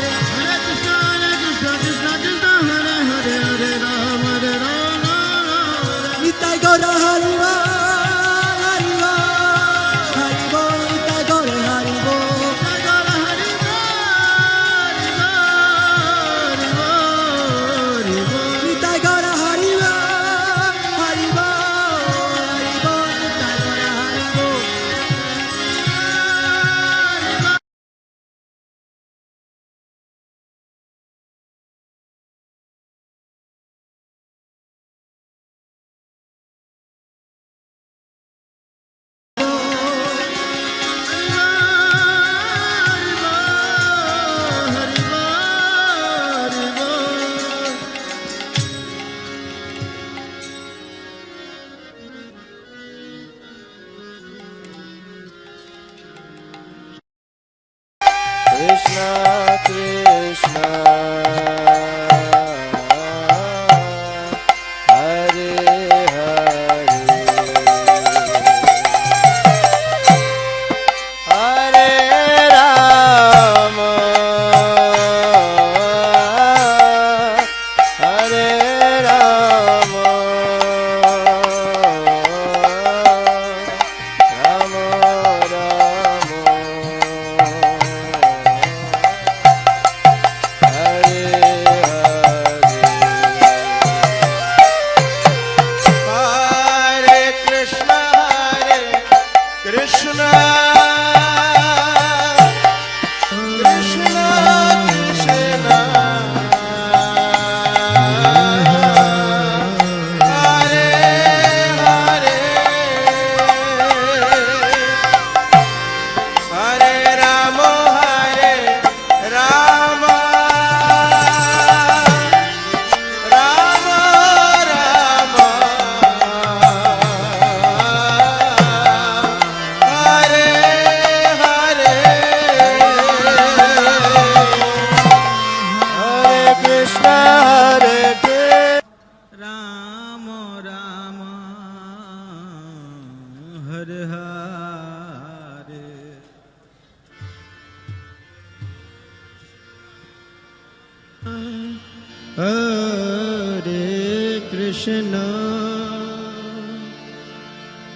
Hare Krishna,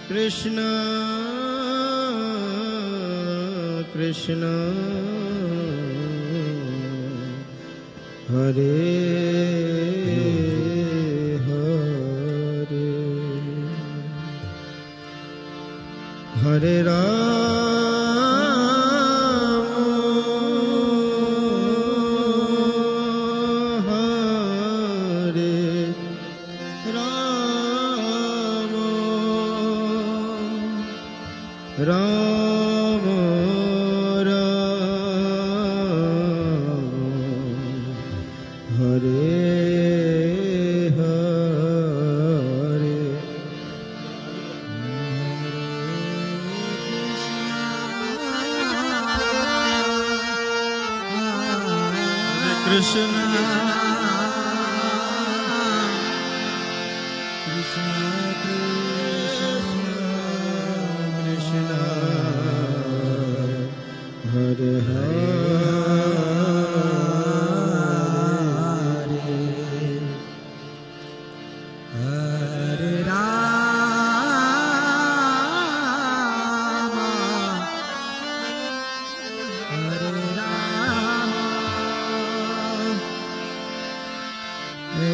Krishna Krishna, Hare Hare, Hare Ram Ram Hare Hare, Krishna Krishna Krishna Hare Hare, Hare Rama, Hare Rama,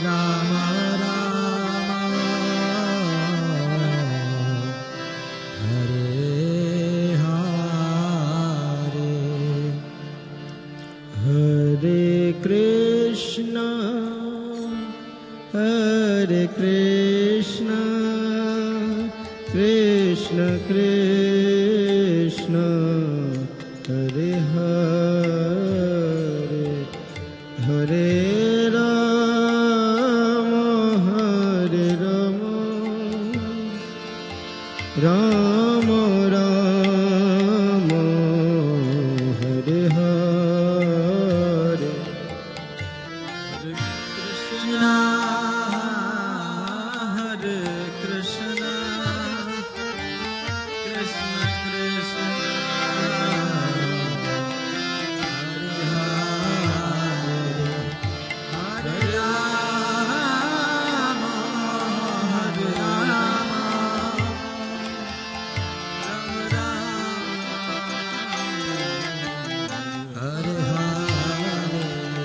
Rama Rama, Hare Hare, Hare Krishna, Hare Krishna, Krishna Krishna, Hare Hare, Hare Rama, Hare Rama, Rama Rama, Hare Hare, Krishna, Hare Krishna, Krishna Krishna, Hare Hare, Hare Rama, Hare Rama, Rama Rama, Hare Hare,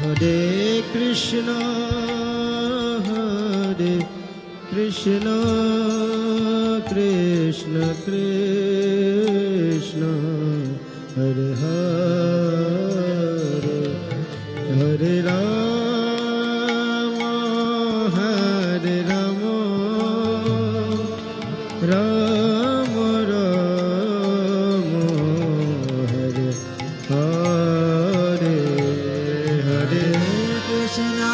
Hare Krishna, Hare Krishna, Krishna Krishna, Hare Hare, Hare Rama, Hare Rama, Rama Rama, Hare Hare, Hare Krishna,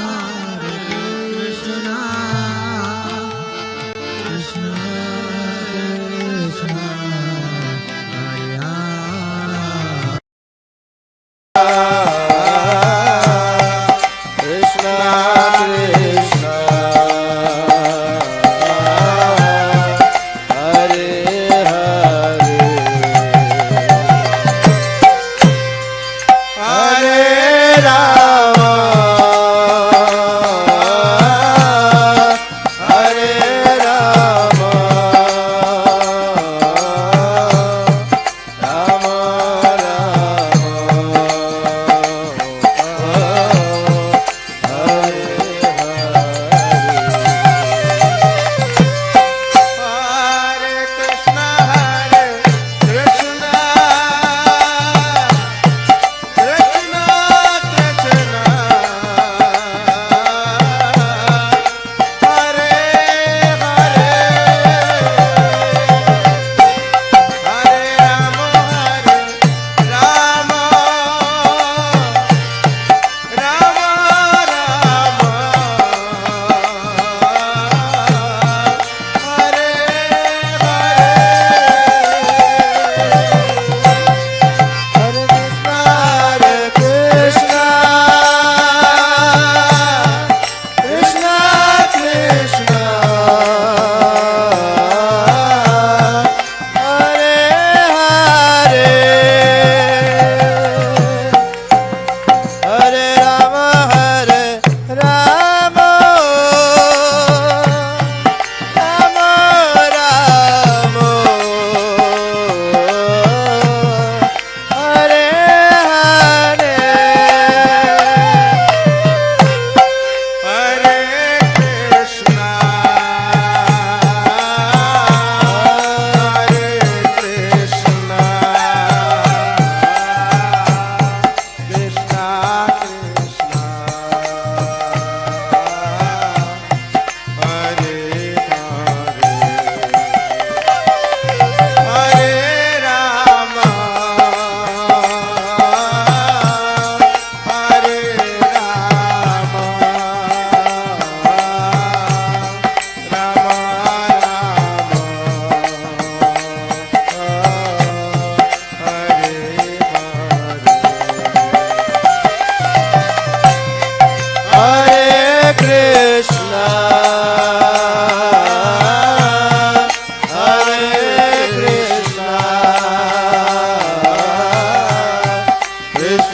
Hare Krishna, Krishna Krishna, Hare Hare. Krishna Krishna, Hare Hare, Hare Rama, Hare Rama, Rama Rama,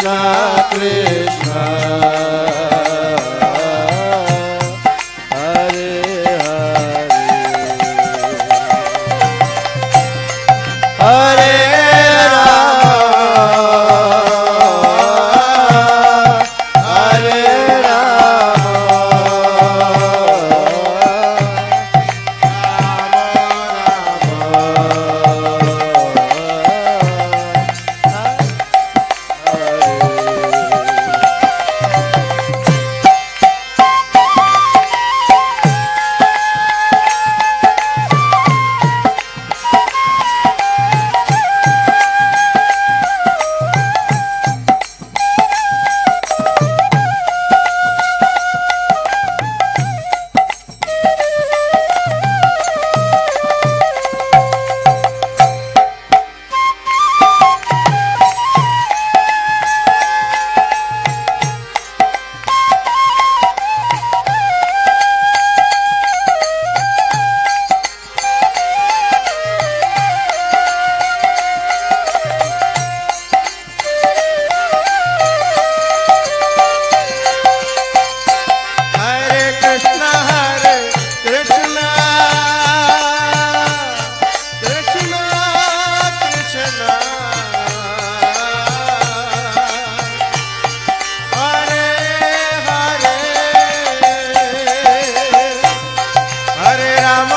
Krishna Hare Hare Hare Ram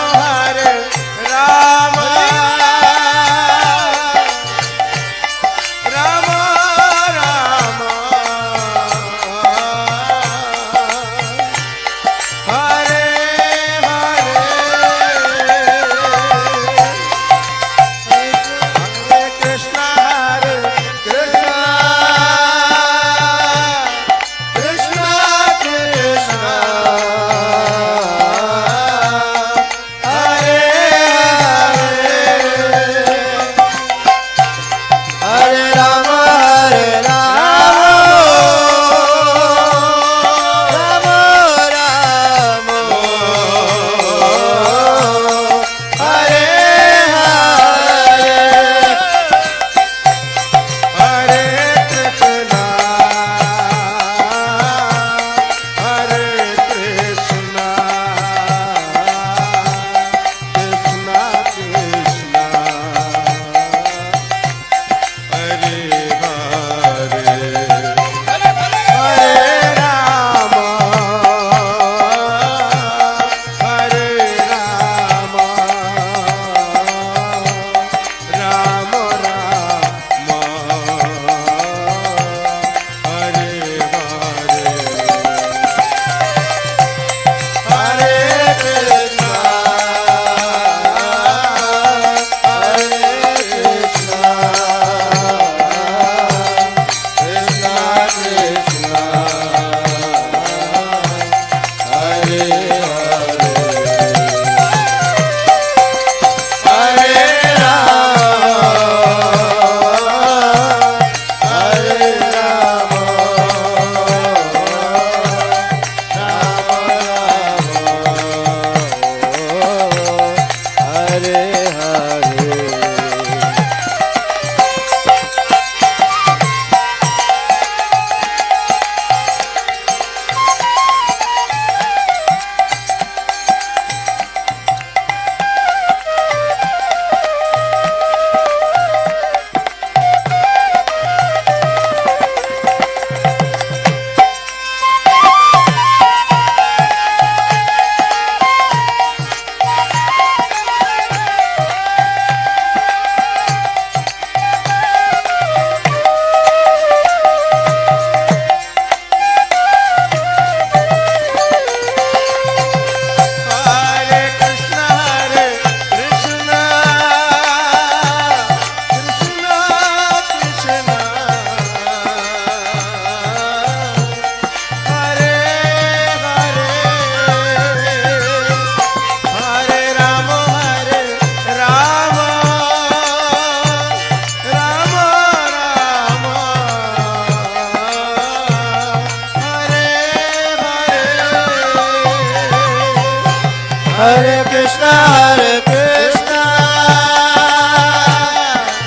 Hare Krishna, Hare Krishna,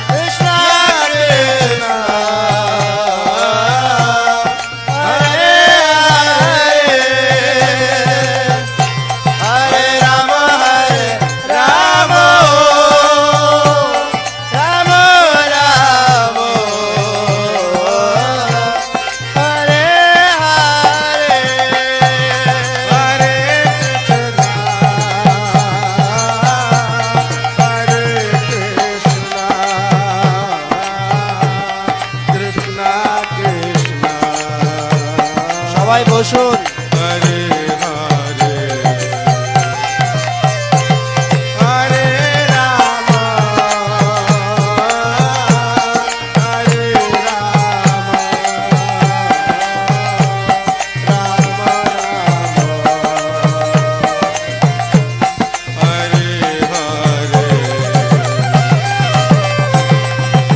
Krishna Krishna, সবাই বসুন। হরে হরে হরে রাম হরে রাম রাম রাম হরে হরে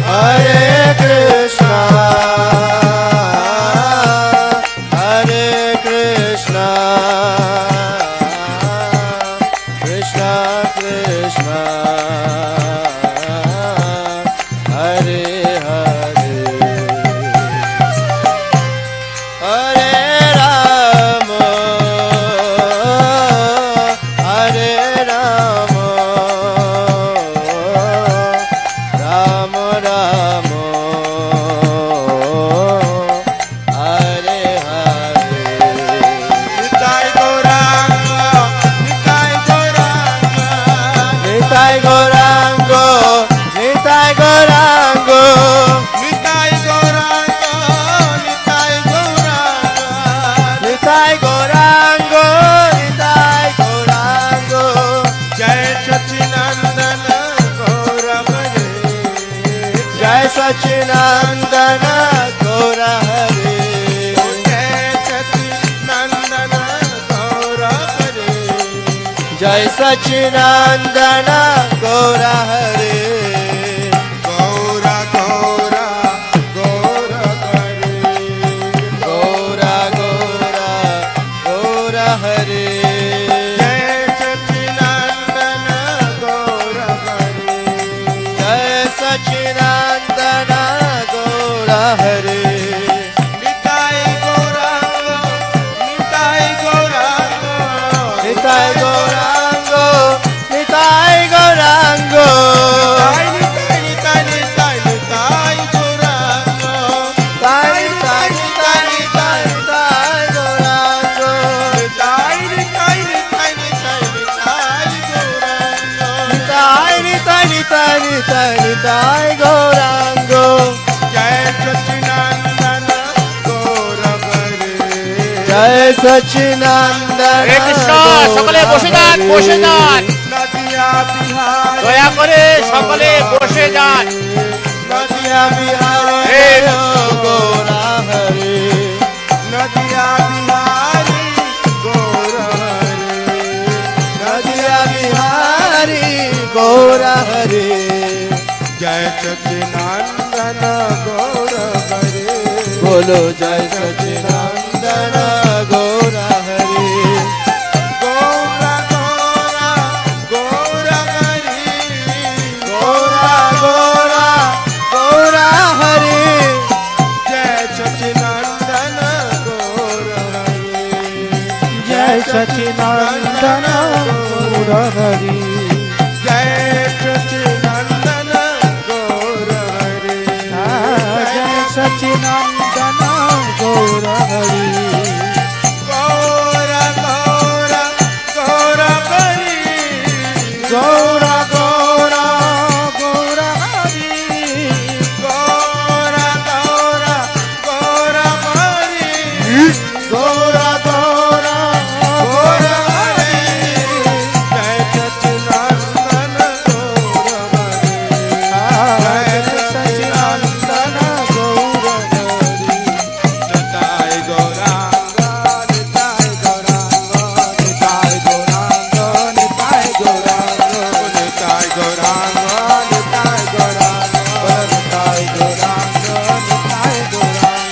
হরে কৃষ্ণ হরে কৃষ্ণ কৃষ্ণ কৃষ্ণ হরে হরে হরে রাম হরে রাম রাম রাম হরে হরে নিতাই গৌরাঙ্গ নিতাই গৌরাঙ্গ নিতাই গৌরাঙ্গ নিতাই গৌরাঙ্গ নিতাই গৌরাঙ্গ নিতাই গৌরাঙ্গ নিতাই গৌরাঙ্গ নিতাই গৌরাঙ্গ জয় সচিনন্দন গৌর হরে জয় সচিনন্দন গৌর হরে জয় সচিনন্দন গৌর হরে জয় সচিনন্দন গৌর হরে গৌর গৌর গৌর হরে গৌর গৌর গৌর হরে জয় সচিনন্দন গৌর হরে জয় সচিনন্দন গৌর হরে নিতাই গৌরাঙ্গ নিতাই গৌরাঙ্গ নিতাই গৌরাঙ্গ নিতাই গৌরাঙ্গ নিতাই নিতাই নিতাই নিতাই গৌরাঙ্গ নিতাই নিতাই নিতাই নিতাই নিতাই গৌরাঙ্গ নিতাই নিতাই নিতাই নিতাই নিতাই গৌরাঙ্গ নিতাই নিতাই নিতাই নিতাই নিতাই গৌরাঙ্গ জয় সচিনন্দন গৌর হরে জয় সচিনন্দন হরে কৃষ্ণ, সকলে বসে যান, বসে যান। নদিয়া বিহার দয়া করে সকলে বসে যান। নদিয়া বিহার হে গৌরা হরে নদিয়া বিহারি গৌর হরে নদিয়া বিহারি গৌর হরে জয় সচিনন্দন গৌর হরে बोलो जय सचिनंदन गौर हरि गौरा गौरा गौरा हरि गौरा गौरा गौरा हरि जय सचिनंदन गौर हरि जय सचिनंदन गौर हरि जय सचिनंदन गौर हरि जय सचिनंदन गौर हरि गौर गौर गौर हरि गौर गौर गौर हरि गौर गौर गौर हरि गौर गौर गौर हरि जय सचिनंदन गौर हरि जय सचिनंदन गौर हरि निताय गौरांग निताय गौरांग निताय गौरांग निताय गौरांग निताय गौरांग निताय गौरांग निताय गौरांग निताय गौरांग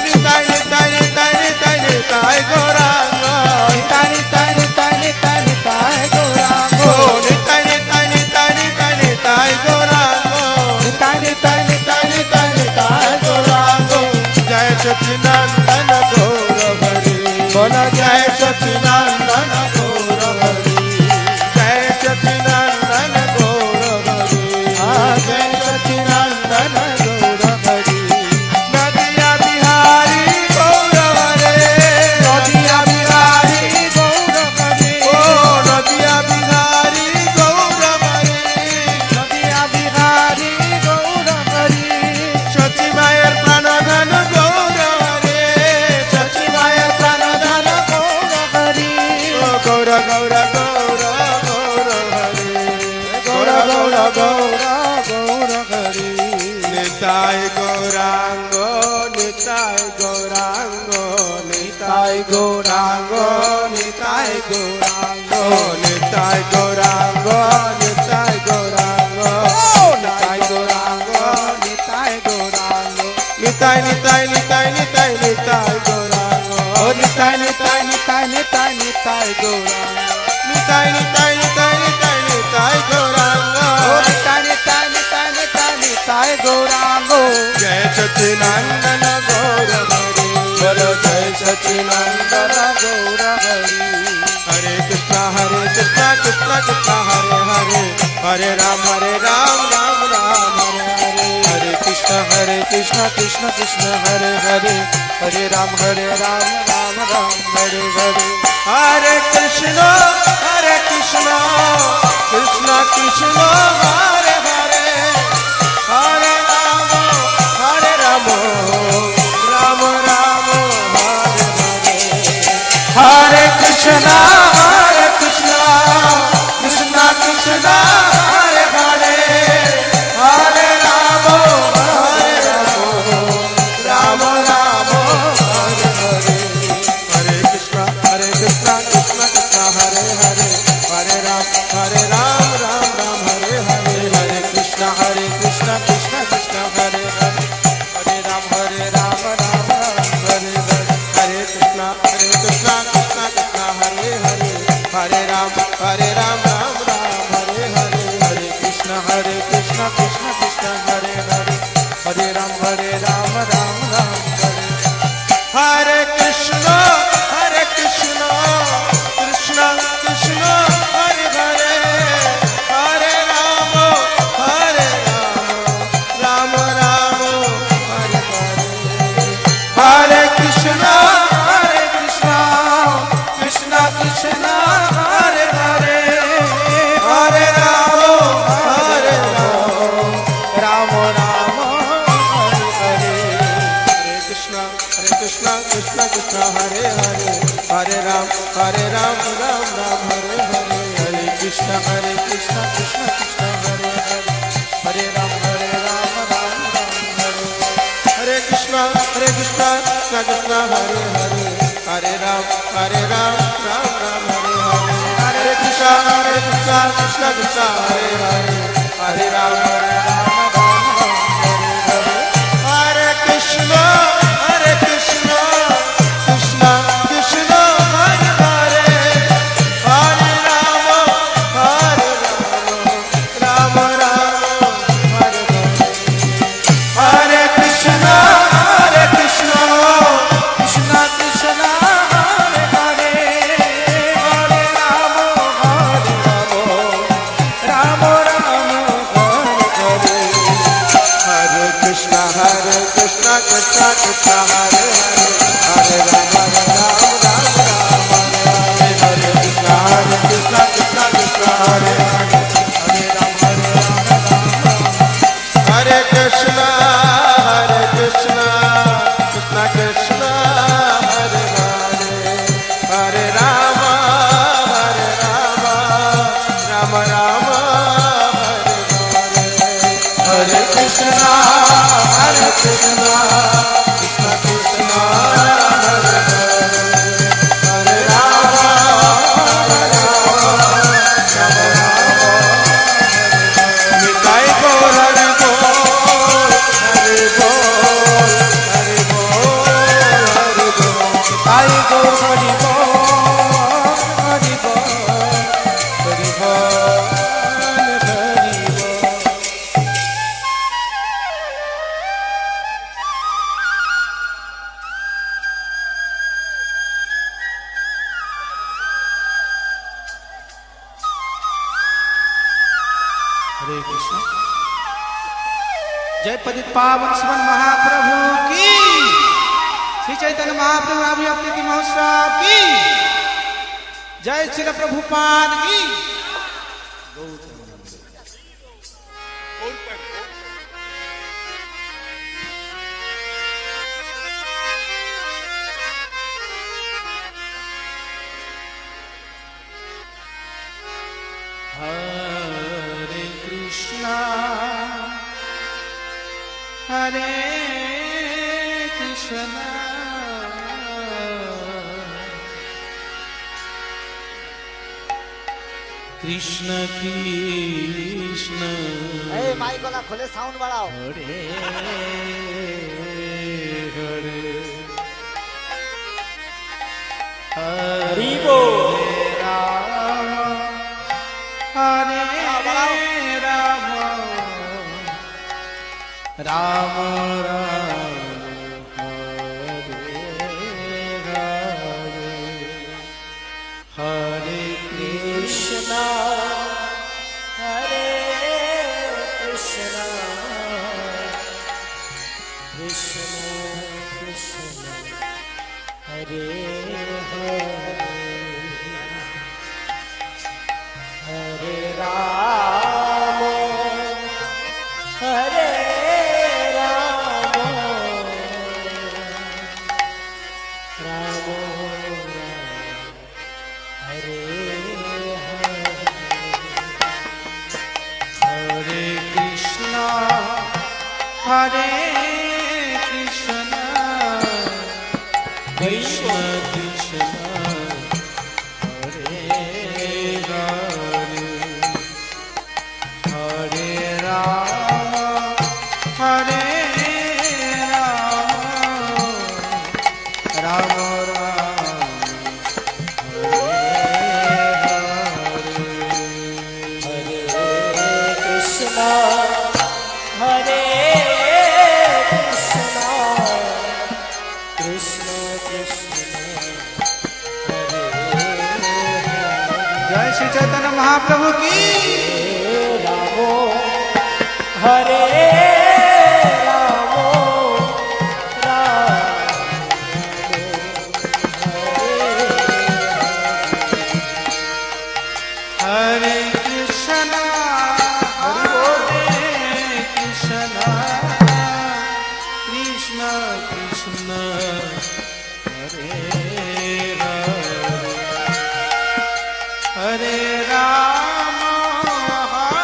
निताय निताय निताय निताय निताय गौरांग निताय निताय निताय निताय निताय गौरांग निताय निताय निताय निताय निताय गौरांग निताय निताय निताय निताय निताय गौरांग जय सचिनंदन गौर हरि बोला जय सचिनंदन गौर हरि जय सचिनंदन गौर हरि जय सचिनंदन गौर हरि नदिया बिहारी गौर हरे नदिया बिहारी गौर हरे ओ नदिया बिहारी गौर हरे नदिया बिहारी गौर हरि सची मायर प्राणधन गौर हरे গৌরাঙ্গ নিতাই গৌরাঙ্গ নিতাই গৌরাঙ্গ নিতাই গৌরাঙ্গ নিতাই গৌরাঙ্গ নিতাই গৌরাঙ্গ নিতাই গৌরাঙ্গ নিতাই গৌরাঙ্গ নিতাই নিতাই নিতাই নিতাই নিতাই গৌরাঙ্গ নিতাই নিতাই নিতাই নিতাই নিতাই গৌরাঙ্গ নিতাই নিতাই নিতাই নিতাই নিতাই গৌরাঙ্গ নিতাই নিতাই নিতাই নিতাই নিতাই গৌরাঙ্গ জয় সচিনন্দন গৌর হরি বলো জয় সচিনন্দন গৌর হরি হরে কৃষ্ণ কৃষ্ণ কৃষ্ণ হরে হরে হরে রাম রাম রাম হরে হরে হরে কৃষ্ণ কৃষ্ণ কৃষ্ণ হরে হরে হরে রাম রাম রাম হরে হরে হরে কৃষ্ণ কৃষ্ণ কৃষ্ণ হরে হরে হরে রাম রাম রাম হরে হরে হরে কৃষ্ণ কৃষ্ণ কৃষ্ণ কৃষ্ণ হরে হরে হরে রাম রাম রাম হরে হরে হরে কৃষ্ণ কৃষ্ণ কৃষ্ণ হরে হরে হরে রাম রাম রাম হরে হরে হরে কৃষ্ণ কৃষ্ণ কৃষ্ণ হরে হরে হরে রাম রাম রাম হরে হরে হরে কৃষ্ণ কৃষ্ণ কৃষ্ণ হরে হরে হরে রাম রাম রাম হরে হরে হরে কৃষ্ণ কৃষ্ণ কৃষ্ণ হরে হরে হরে রাম রাম রাম হরে হরে কৃষ্ণ কৃষ্ণ কৃষ্ণ হরে হরে হরে রাম রাম রাম হরে হরে হরে কৃষ্ণ কৃষ্ণ কৃষ্ণ হরে হরে হরে রাম রাম রাম হরে হরে হরে কৃষ্ণ কৃষ্ণ কৃষ্ণ হরে হরে হরে রাম রাম রাম হরে হরে হরে কৃষ্ণ কৃষ্ণ কৃষ্ণ হরে হরে হরে রাম রাম রাম হরে হরে কৃষ্ণ কৃষ্ণ কৃষ্ণ হরে হরে হরে রাম রাম রাম হরে হরে হরে কৃষ্ণ কৃষ্ণ কৃষ্ণ হরে হরে হরে রাম রাম রাম হরে হরে হরে কৃষ্ণ কৃষ্ণ কৃষ্ণ কৃষ্ণ হরে হরে হরে রাম রাম রাম হরে হরে হরে কৃষ্ণ কৃষ্ণ কৃষ্ণ কৃষ্ণ হরে হরে হরে রাম রাম হরে হরে কৃষ্ণ কৃষ্ণ কৃষ্ণ হরে হরে হরে রাম রাম হরে হরে কৃষ্ণ কৃষ্ণ কৃষ্ণ হরে হরে হরে রাম হরে কৃষ্ণ কৃষ্ণ কৃষ্ণ হরে হরে হরে রাম রাম রাম হরে হরে হরে কৃষ্ণ কৃষ্ণ কৃষ্ণ কৃষ্ণ হরে হরে হরে রাম রাম নিতাই গৌর হরি বল হরি বল হরি বল হরি বল নিতাই গৌর হরি বল হরি বল হরি বল হরি বল हरे कृष्ण जय पतित पावन श्रवण महाप्रभु की श्री चैतन्य महाप्रभु अभिव्यक्ति महोत्सव की जय श्री प्रभुपाद की हरे कृष्णा हरे कृष्ण कृष्ण ए माइक वाला खोले साउंड बढ़ाओ हरे हरे हरि बोल राम हरे राम राम राम हरे हरे हरे कृष्णा हरे कृष्णा कृष्णा कृष्णा हरे हरे हरे राम हरे राम राम हरे हरे कृष्णा हरे कृष्णा कृष्ण कृष्ण हरे हरे हरे राम हरे राम राम जय श्री चैतन्य महाप्रभु की रामो हरे रामो हरे कृष्ण हरे कृष्ण कृष्ण कृष्ण हरे हरे राम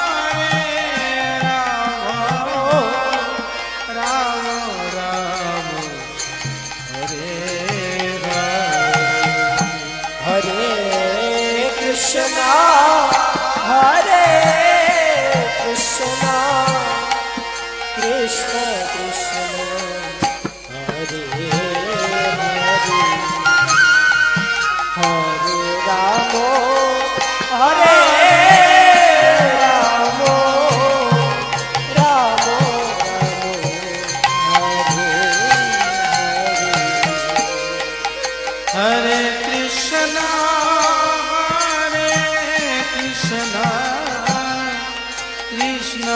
हरे राम राम राम हरे हरे कृष्णा हरे कृष्णा कृष्ण कृष्ण हरे हरे हरे राम हरे राम राम हरे कृष्ण कृष्ण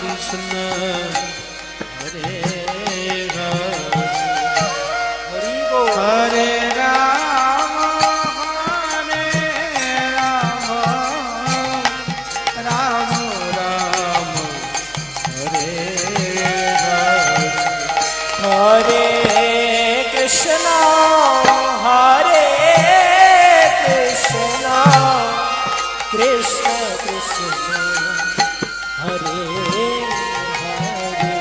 कृष्ण हरे हरे राम राम राम हरे हरे कृष्ण हरे कृष्ण कृष्ण कृष्ण हरे हरे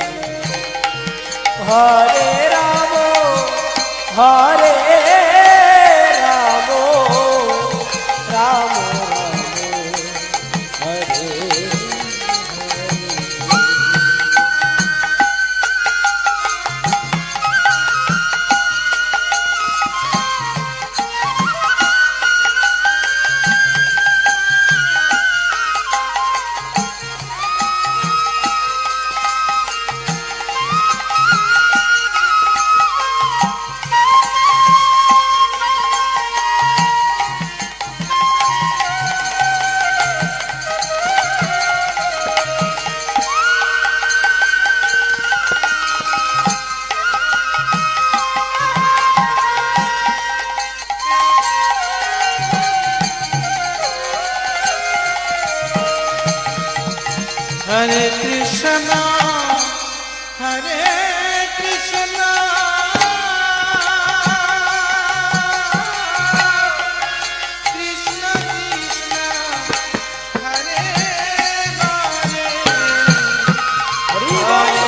हरे राम हरे राम राम हरे हरे कृष्णा हरे कृष्णा कृष्ण कृष्ण हरे हरे हरि बोल